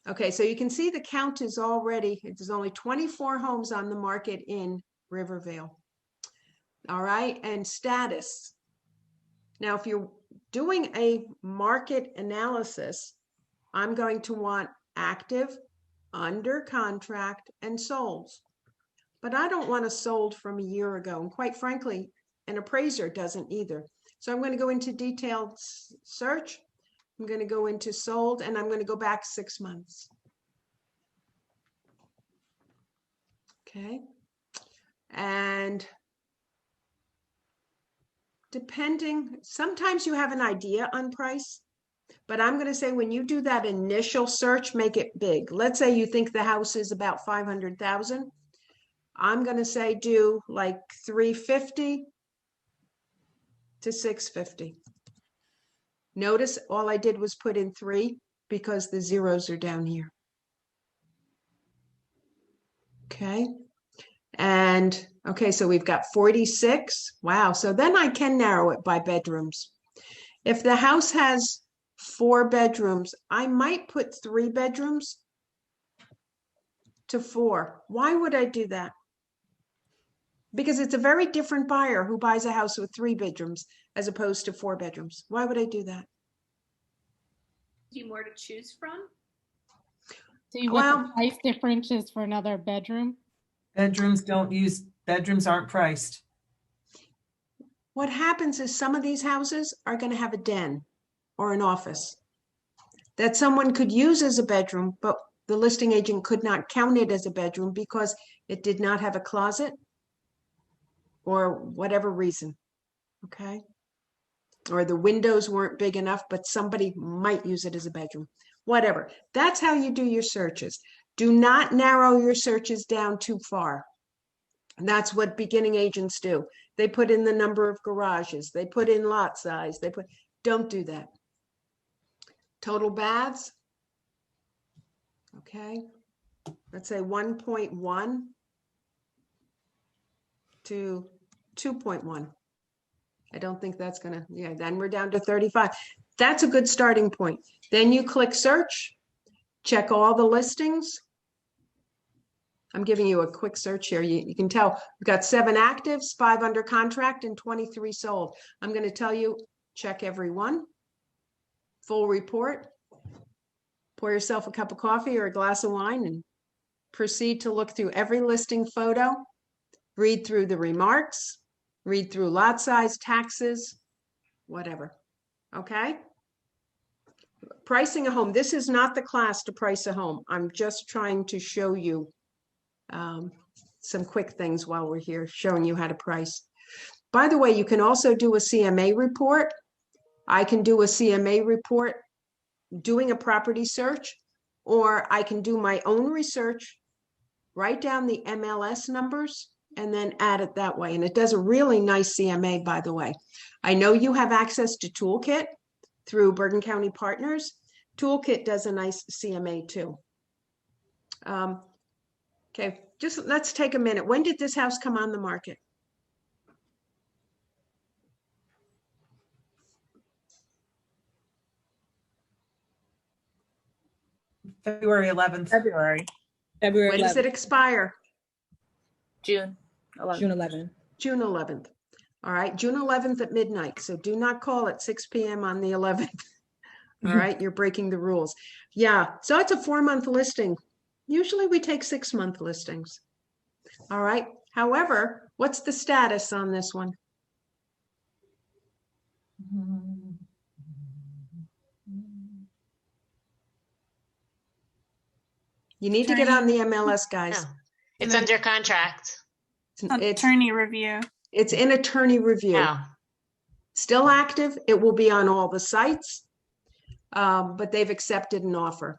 Okay, so you can see the count is already, there's only 24 homes on the market in Rivervale. All right, and status. Now, if you're doing a market analysis, I'm going to want active, under contract, and sold. But I don't want a sold from a year ago. And quite frankly, an appraiser doesn't either. So I'm going to go into detailed search. I'm going to go into sold, and I'm going to go back 6 months. Okay. And depending, sometimes you have an idea on price. But I'm going to say when you do that initial search, make it big. Let's say you think the house is about 500,000. I'm going to say do like 350 to 650. Notice all I did was put in 3 because the zeros are down here. Okay. And okay, so we've got 46. Wow. So then I can narrow it by bedrooms. If the house has 4 bedrooms, I might put 3 bedrooms to 4. Why would I do that? Because it's a very different buyer who buys a house with 3 bedrooms as opposed to 4 bedrooms. Why would I do that? You more to choose from? See what Well- the price difference is for another bedroom? Bedrooms aren't priced. What happens is some of these houses are going to have a den or an office that someone could use as a bedroom, but the listing agent could not count it as a bedroom because it did not have a closet or whatever reason. Okay. Or the windows weren't big enough, but somebody might use it as a bedroom. Whatever. That's how you do your searches. Do not narrow your searches down too far. And that's what beginning agents do. They put in the number of garages. They put in lot size. Don't do that. Total baths. Okay. Let's say 1.1 to 2.1. I don't think that's gonna, yeah, then we're down to 35. That's a good starting point. Then you click search, check all the listings. I'm giving you a quick search here. You can tell we've got 7 actives, 5 under contract, and 23 sold. I'm going to tell you, check every one. Full report. Pour yourself a cup of coffee or a glass of wine and proceed to look through every listing photo, read through the remarks, read through lot size, taxes, whatever. Okay? Pricing a home. This is not the class to price a home. I'm just trying to show you some quick things while we're here, showing you how to price. By the way, you can also do a CMA report. I can do a CMA report doing a property search, or I can do my own research, write down the MLS numbers, and then add it that way. And it does a really nice CMA, by the way. I know you have access to Toolkit through Bergen County Partners. Toolkit does a nice CMA too. Okay, just let's take a minute. When did this house come on the market? February 11th. February When does it expire? June 11th. June 11th. All right, June 11th at midnight. So do not call at 6 p.m. on the 11th. All right, you're breaking the rules. Yeah, so it's a 4-month listing. Usually we take 6-month listings. All right. However, what's the status on this one? You need to get on the MLS, guys. No, it's under contract. Attorney review. It's in attorney review. No. Still active. It will be on all the sites, but they've accepted an offer.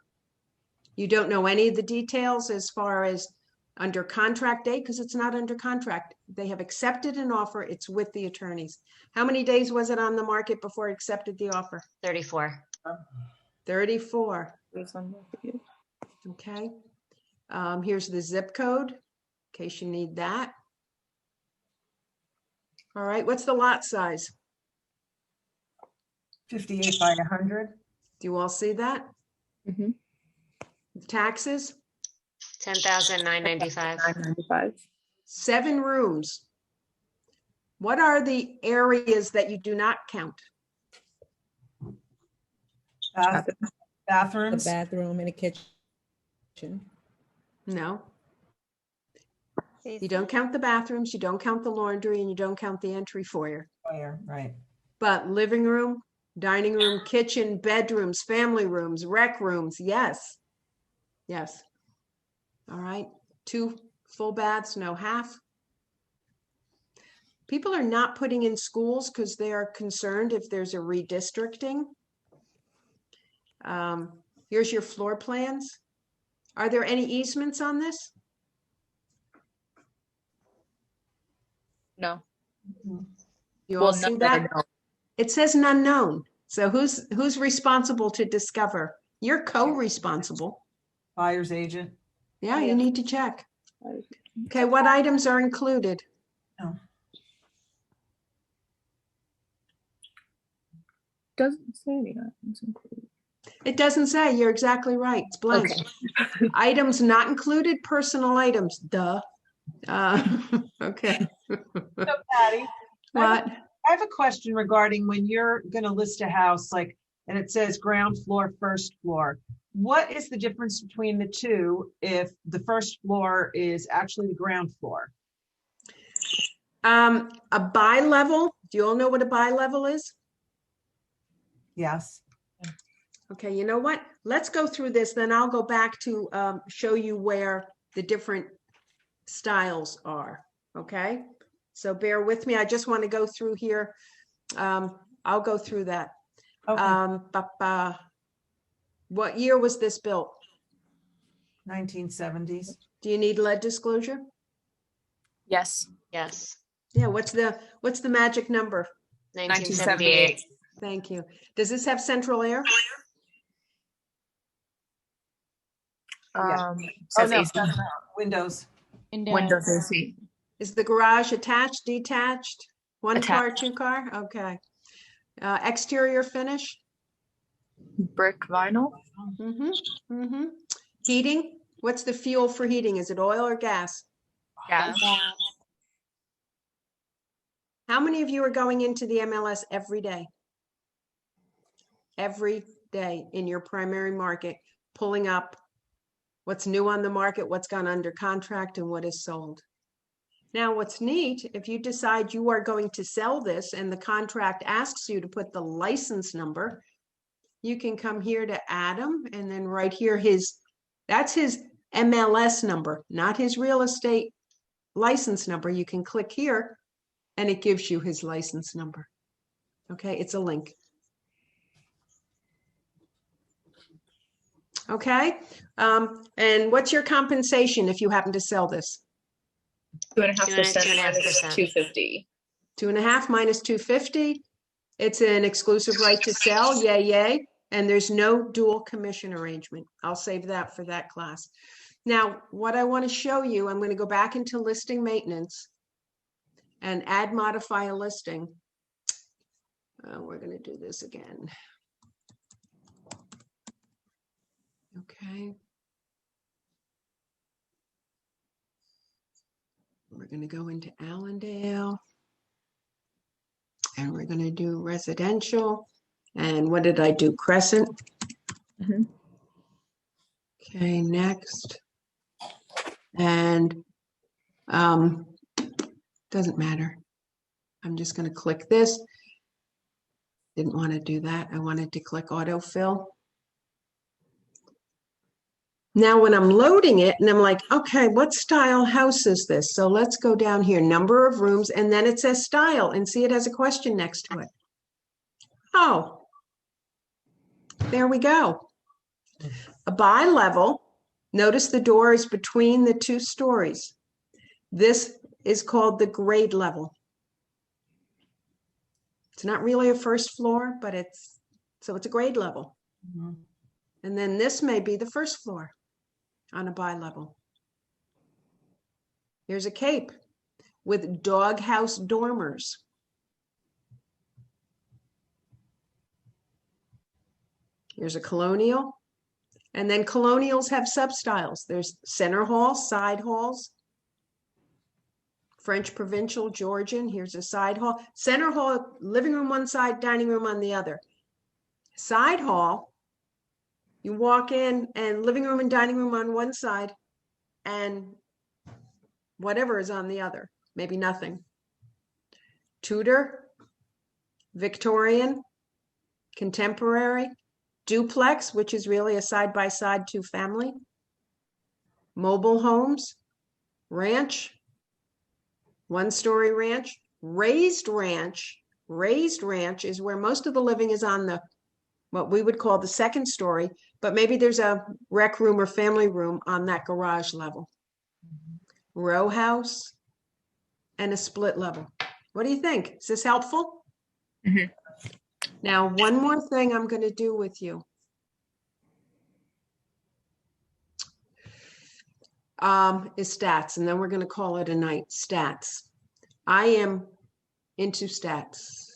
You don't know any of the details as far as under contract date because it's not under contract. They have accepted an offer. It's with the attorneys. How many days was it on the market before it accepted the offer? 34. 34. Okay. Here's the zip code in case you need that. All right. What's the lot size? 58 by 100. Do you all see that? Mhm. Taxes? 10,995. 995. 7 rooms. What are the areas that you do not count? Bathrooms. The bathroom and the kitchen. No. You don't count the bathrooms, you don't count the laundry, and you don't count the entry foyer. Foyer, right. But living room, dining room, kitchen, bedrooms, family rooms, rec rooms, yes. Yes. All right. 2 full baths, no half. People are not putting in schools because they are concerned if there's a redistricting. Here's your floor plans. Are there any easements on this? No. You all see that? It says an unknown. So who's responsible to discover? You're co-responsible. Buyer's agent. Yeah, you need to check. Okay, what items are included? Oh. Doesn't say any items included. It doesn't say. You're exactly right. It's blank. Okay. Items not included, personal items. Duh. Okay. So Patty, What? I have a question regarding when you're going to list a house, like, and it says ground floor, first floor. what is the difference between the two if the first floor is actually the ground floor? A bi-level, do you all know what a bi-level is? Yes. Okay, you know what? Let's go through this, then I'll go back to show you where the different styles are, okay? So bear with me, I just want to go through here. I'll go through that. Okay. What year was this built? 1970s. Do you need lead disclosure? Yes. Yes. Yeah, what's the magic number? 1978. Thank you. Does this have central air? Says AC. Windows. Windows AC. Is the garage attached, detached? One car, Attached. two car? Okay. Exterior finish? Brick vinyl. Heating? What's the fuel for heating? Is it oil or gas? Gas. How many of you are going into the MLS every day? Every day in your primary market, pulling up what's new on the market, what's gone under contract, and what is sold. Now, what's neat, if you decide you are going to sell this and the contract asks you to put the license number, you can come here to Adam and then right here, that's his MLS number, not his real estate license number. You can click here and it gives you his license number. Okay, it's a link. Okay, and what's your compensation if you happen to sell this? 2.5% minus 250. 2.5 minus 250. It's an exclusive right to sell, yay, yay. And there's no dual commission arrangement. I'll save that for that class. Now, what I want to show you, I'm going to go back into listing maintenance and add modify a listing. We're going to do this again. Okay. We're going to go into Allendale and we're going to do residential. And what did I do? Crescent. Okay, next. And doesn't matter. I'm just going to click this. Didn't want to do that. I wanted to click autofill. Now when I'm loading it and I'm like, okay, what style house is this? So let's go down here, number of rooms, and then it says style, and see it has a question next to it. Oh, there we go. A bi-level, notice the door is between the two stories. This is called the grade level. It's not really a first floor, but it's a grade level. And then this may be the first floor on a bi-level. Here's a cape with doghouse dormers. Here's a colonial. And then colonials have substyles. There's center hall, side halls, French provincial, Georgian. Here's a side hall. Center hall, living room one side, dining room on the other. Side hall, you walk in and living room and dining room on one side and whatever is on the other, maybe nothing. Tudor, Victorian, contemporary, duplex, which is really a side-by-side two-family, mobile homes, ranch, one-story ranch, raised ranch. Raised ranch is where most of the living is on the what we would call the second story, but maybe there's a rec room or family room on that garage level. Row house and a split level. What do you think? Is this helpful? Now, one more thing I'm going to do with you. Is stats, and then we're going to call it a night. Stats. I am into stats.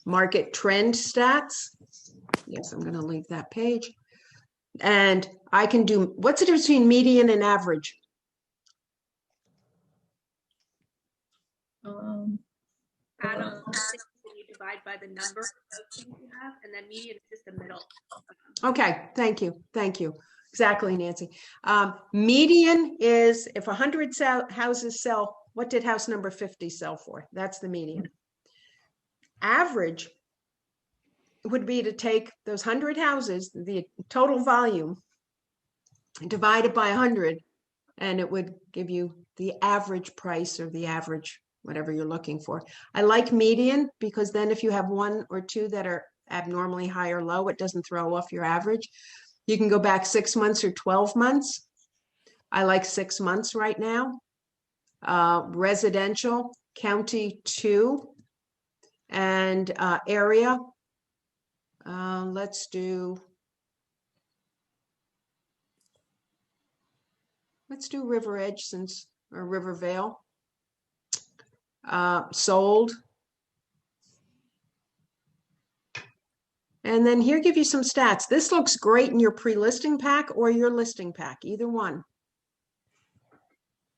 Market trend stats. Yes, I'm going to leave that page. And I can do, what's the difference between median and average? I don't think you divide by the number of things you have, and then median is just the middle. Okay, thank you, thank you. Exactly, Nancy. Median is if 100 houses sell, what did house number 50 sell for? That's the median. Average would be to take those 100 houses, the total volume, divided by 100, and it would give you the average price or the average, whatever you're looking for. I like median because then if you have one or two that are abnormally high or low, it doesn't throw off your average. You can go back 6 months or 12 months. I like 6 months right now. Residential, county 2, and area. Let's do River Edge or River Vale. Sold. And then here give you some stats. This looks great in your pre-listing pack or your listing pack, either one.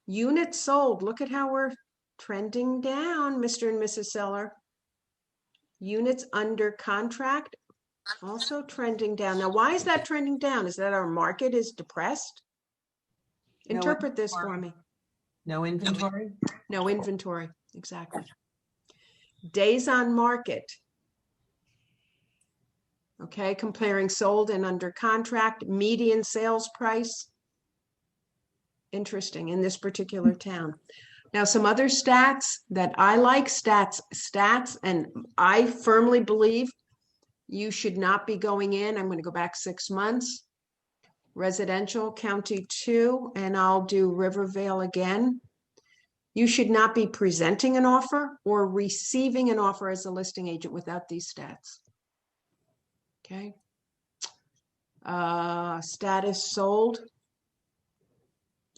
Units sold. Look at how we're trending down, Mr. and Mrs. Seller. Units under contract, also trending down. Now, why is that trending down? Is that our market is depressed? Interpret this for me. No inventory? No inventory, exactly. Days on market. Okay, comparing sold and under contract, median sales price. Interesting in this particular town. Now, some other stats that I like, stats, and I firmly believe you should not be going in. I'm going to go back 6 months. Residential, county 2, and I'll do Rivervale again. You should not be presenting an offer or receiving an offer as a listing agent without these stats. Okay. Status sold.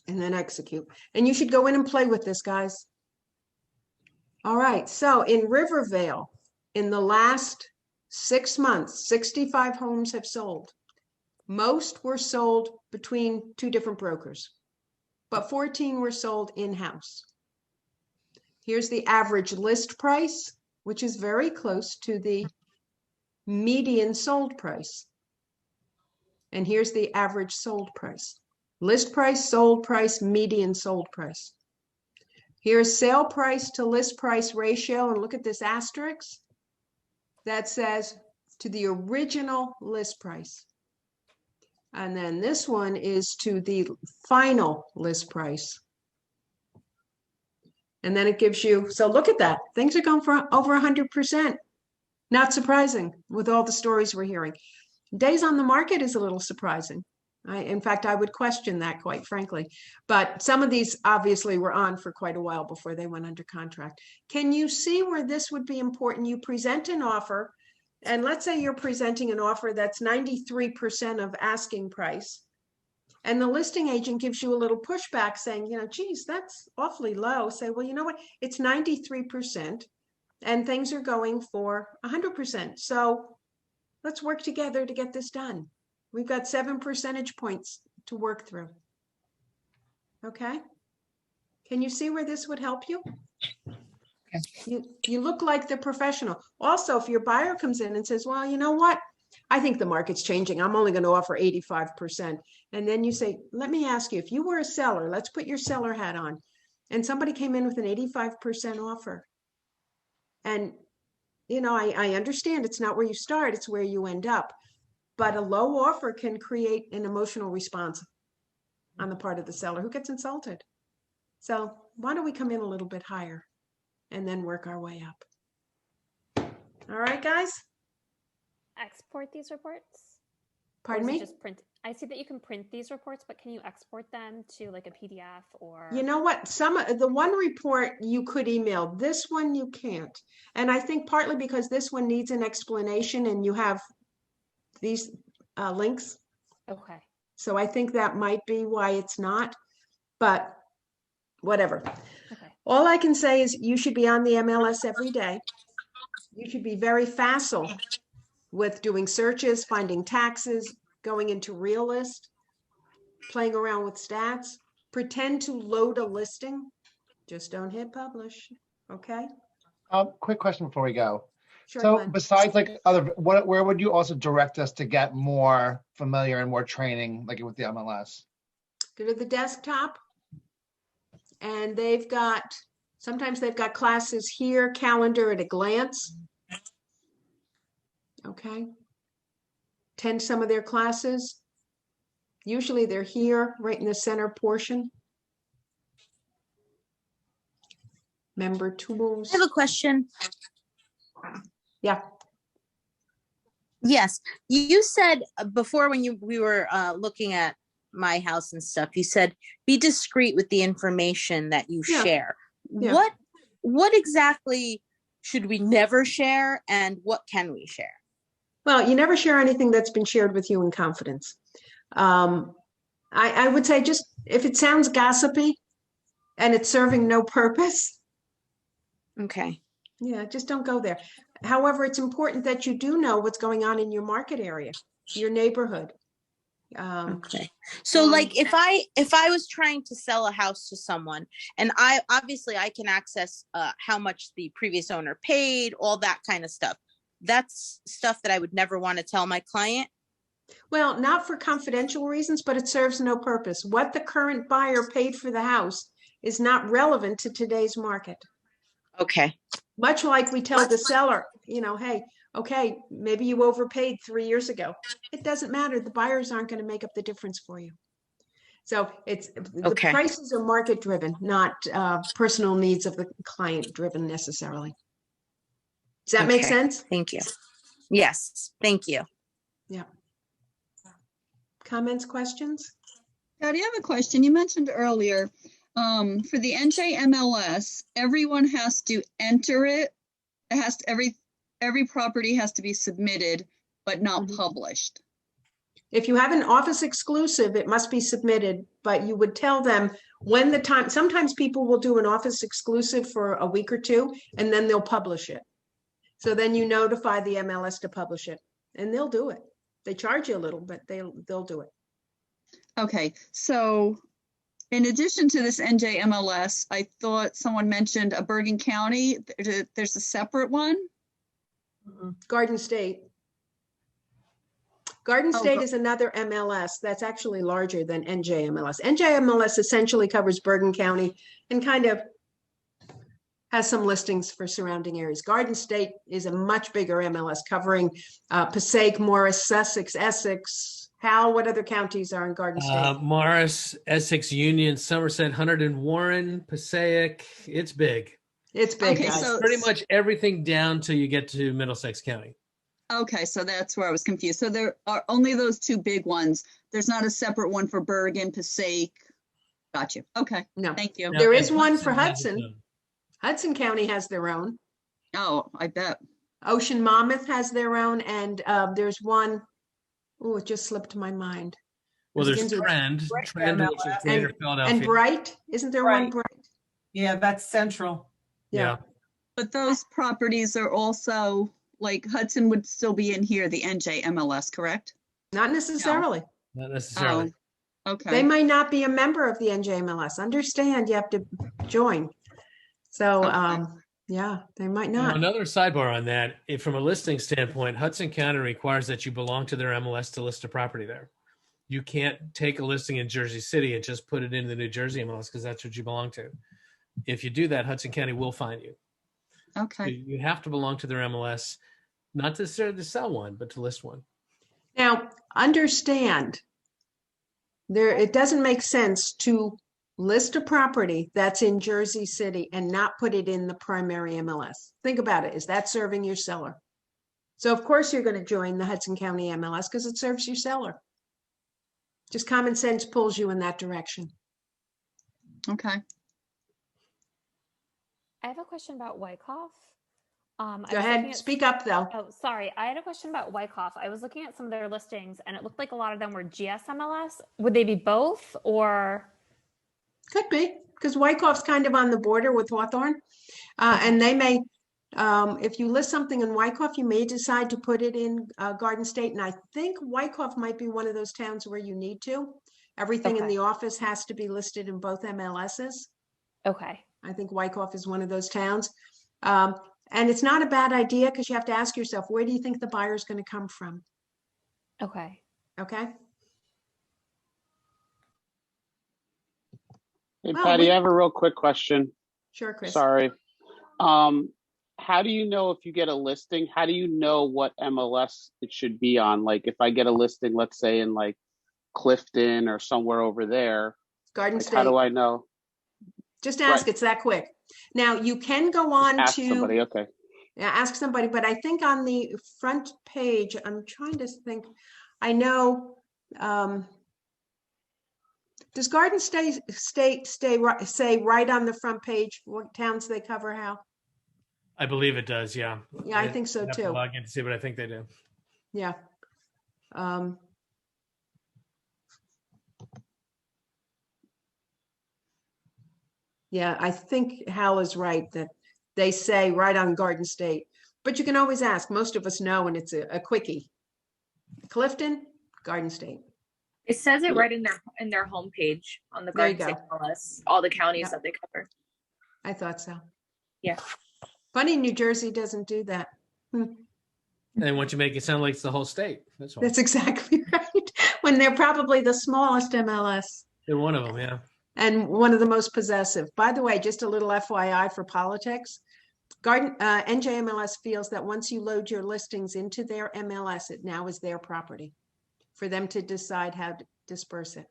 And then execute. And you should go in and play with this, guys. All right. So in Rivervale, in the last 6 months, 65 homes have sold. Most were sold between 2 different brokers, but 14 were sold in-house. Here's the average list price, which is very close to the median sold price. And here's the average sold price. List price, sold price, median sold price. Here's sale price to list price ratio. And look at this asterisk that says to the original list price. And then this one is to the final list price. And then it gives you, so look at that. Things are going for over 100%. Not surprising with all the stories we're hearing. Days on the market is a little surprising. In fact, I would question that, quite frankly. But some of these obviously were on for quite a while before they went under contract. Can you see where this would be important? You present an offer, and let's say you're presenting an offer that's 93% of asking price. And the listing agent gives you a little pushback saying, you know, geez, that's awfully low. Say, well, you know what? It's 93% and things are going for 100%. So let's work together to get this done. We've got 7 percentage points to work through. Okay. Can you see where this would help you? You look like the professional. Also, if your buyer comes in and says, well, you know what? I think the market's changing. I'm only going to offer 85%. And then you say, let me ask you, if you were a seller, let's put your seller hat on. And somebody came in with an 85% offer. And, you know, I understand it's not where you start, it's where you end up. But a low offer can create an emotional response on the part of the seller who gets insulted. So why don't we come in a little bit higher and then work our way up? All right, guys? Export these reports? Pardon me? Just print. I see that you can print these reports, but can you export them to like a PDF or? You know what? The one report you could email. This one you can't. And I think partly because this one needs an explanation and you have these links. Okay. So I think that might be why it's not, but whatever. Okay. All I can say is you should be on the MLS every day. You should be very facile with doing searches, finding taxes, going into Realist, playing around with stats. Pretend to load a listing. Just don't hit publish. Okay. Quick question before we go. Sure, So Glenn. besides like where would you also direct us to get more familiar and more training, like with the MLS? Go to the desktop, and sometimes they've got classes here, calendar at a glance. Okay. Attend some of their classes. Usually they're here, right in the center portion. Member tools. I have a question. Yeah. Yes, you said before when we were looking at my house and stuff, you said be discreet with the information that you share. Yeah. What exactly should we never share, and what can we share? Well, you never share anything that's been shared with you in confidence. I would say just if it sounds gossipy and it's serving no purpose. Okay. Yeah, just don't go there. However, it's important that you do know what's going on in your market area, your neighborhood. Okay. So like if I was trying to sell a house to someone, and I can access how much the previous owner paid, all that kind of stuff. That's stuff that I would never want to tell my client. Well, not for confidential reasons, but it serves no purpose. What the current buyer paid for the house is not relevant to today's market. Okay. Much like we tell the seller, hey, okay, maybe you overpaid 3 years ago. It doesn't matter. The buyers aren't going to make up the difference for you. So the prices are market driven, not personal needs of the client driven necessarily. Does that make sense? Thank you. Yes, thank you. Yeah. Comments, questions? Patty, I have a question. You mentioned earlier, for the NJMLS, everyone has to enter it. It has to, every property has to be submitted, but not published. If you have an office exclusive, it must be submitted, but you would tell them when the time, sometimes people will do an office exclusive for a week or two, and then they'll publish it. So then you notify the MLS to publish it, and they'll do it. They charge you a little, but they'll do it. Okay, so in addition to this NJMLS, I thought someone mentioned a Bergen County. There's a separate one? Garden State. Garden State is another MLS that's actually larger than NJMLS. NJMLS essentially covers Bergen County and kind of has some listings for surrounding areas. Garden State is a much bigger MLS covering Passaic, Morris, Sussex, Essex. Hal, what other counties are in Garden State? Morris, Essex, Union, Somerset, Hunterdon, Warren, Passaic. It's big. It's big. Okay, guys. so Pretty much everything down till you get to Middlesex County. Okay, so that's where I was confused. So there are only those two big ones. There's not a separate one for Bergen, Passaic. Got you. Okay. No. Thank you. There is one for Hudson. Hudson County has their own. Oh, I bet. Ocean Monmouth has their own, and there's one. Oh, it just slipped my mind. Well, there's Trend, which is Greater Philadelphia. And Bright, isn't there one Bright? Yeah, that's central. Yeah. But those properties are also, like Hudson would still be in here, the NJMLS, correct? Not necessarily. Not necessarily. Oh, okay. They might not be a member of the NJMLS. Understand, you have to join. So, yeah, they might not. Now, another sidebar on that, from a listing standpoint, Hudson County requires that you belong to their MLS to list a property there. You can't take a listing in Jersey City and just put it in the New Jersey MLS because that's what you belong to. If you do that, Hudson County will fine you. Okay. So you have to belong to their MLS, not necessarily to sell one, but to list one. Now, understand, it doesn't make sense to list a property that's in Jersey City and not put it in the primary MLS. Think about it. Is that serving your seller? So of course you're going to join the Hudson County MLS because it serves your seller. Just common sense pulls you in that direction. Okay. I have a question about Wyckoff. Go ahead. Speak up though. Oh, sorry. I had a question about Wyckoff. I was looking at some of their listings and it looked like a lot of them were GSMLS. Would they be both or? Could be, because Wyckoff's kind of on the border with Hawthorne. And they may, if you list something in Wyckoff, you may decide to put it in Garden State. And I think Wyckoff might be one of those towns where you need to. Everything in the office has to be listed in both MLSs. Okay. I think Wyckoff is one of those towns. And it's not a bad idea because you have to ask yourself, where do you think the buyer's going to come from? Okay. Okay. Hey, Well, Patty, we- I have a real quick question. Sure, Chris. Sorry. How do you know if you get a listing, how do you know what MLS it should be on? Like if I get a listing, let's say in like Clifton or somewhere over there, Garden like, State. how do I know? Just ask. Right. It's that quick. Now you can go on Ask to somebody, okay. Yeah, ask somebody, but I think on the front page, I'm trying to think, I know, does Garden State say right on the front page what towns they cover, Hal? I believe it does. Yeah. Yeah, I think so I'd have to too. log in to see, but I think they do. Yeah. Yeah, I think Hal is right that they say right on Garden State, but you can always ask. Most of us know, and it's a quickie. Clifton, Garden State. It says it right in their homepage on the There you Garden State go. MLS, all the counties Yep. that they cover. I thought so. Yeah. Funny, New Jersey doesn't do that. They want you to make it sound like it's the whole state. That's why. That's exactly right. When they're probably the smallest MLS They're one of them. Yeah. and one of the most possessive. By the way, just a little FYI for politics. NJMLS feels that once you load your listings into their MLS, it now is their property for them to decide how to disperse it.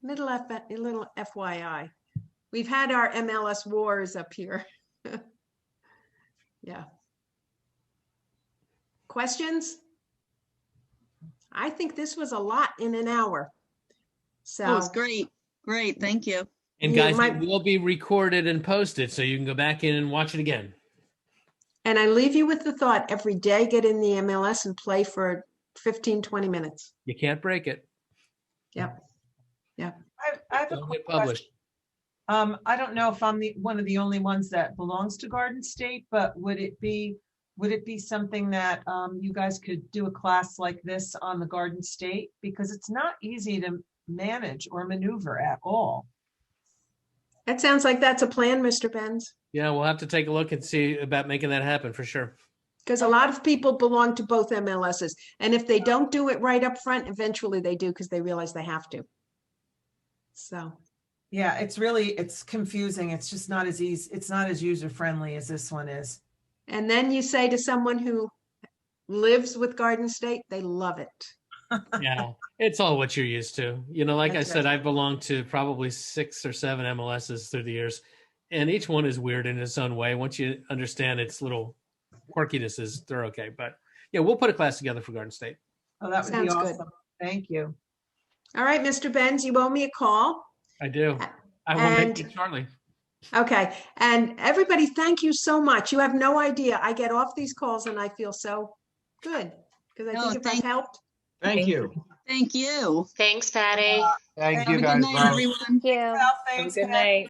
Little FYI. We've had our MLS wars up here. Yeah. Questions? I think this was a lot in an hour. So Oh, it's great. Great. Thank you. And guys, it will be recorded and posted, so you can go back in and watch it again. And I leave you with the thought, every day get in the MLS and play for 15, 20 minutes. You can't break it. Yep. Yep. I have a Don't quick get published. question. I don't know if I'm one of the only ones that belongs to Garden State, but would it be something that you guys could do a class like this on the Garden State? Because it's not easy to manage or maneuver at all. That sounds like that's a plan, Mr. Benz. Yeah, we'll have to take a look and see about making that happen for sure. Because a lot of people belong to both MLSs. And if they don't do it right up front, eventually they do because they realize they have to. So. Yeah, it's confusing. It's just not as easy. It's not as user-friendly as this one is. And then you say to someone who lives with Garden State, they love it. Yeah, it's all what you're used to. You know, like That's I said, right. I've belonged to probably 6 or 7 MLSs through the years, and each one is weird in its own way. Once you understand its little quirkinesses, they're okay. But yeah, we'll put a class together for Garden State. Oh, that would be Sounds awesome. good. Thank you. All right, Mr. Benz, you owe me a call. I do. I will And- make it shortly. Okay. And everybody, thank you so much. You have no idea. I get off these calls and I feel so good because I Oh, think if I've helped. Thank you. Thank you. Thanks, Patty. Thank Have you a good guys. night, Bye. everyone. Thank you. Well, Have a thanks, good Pat. night.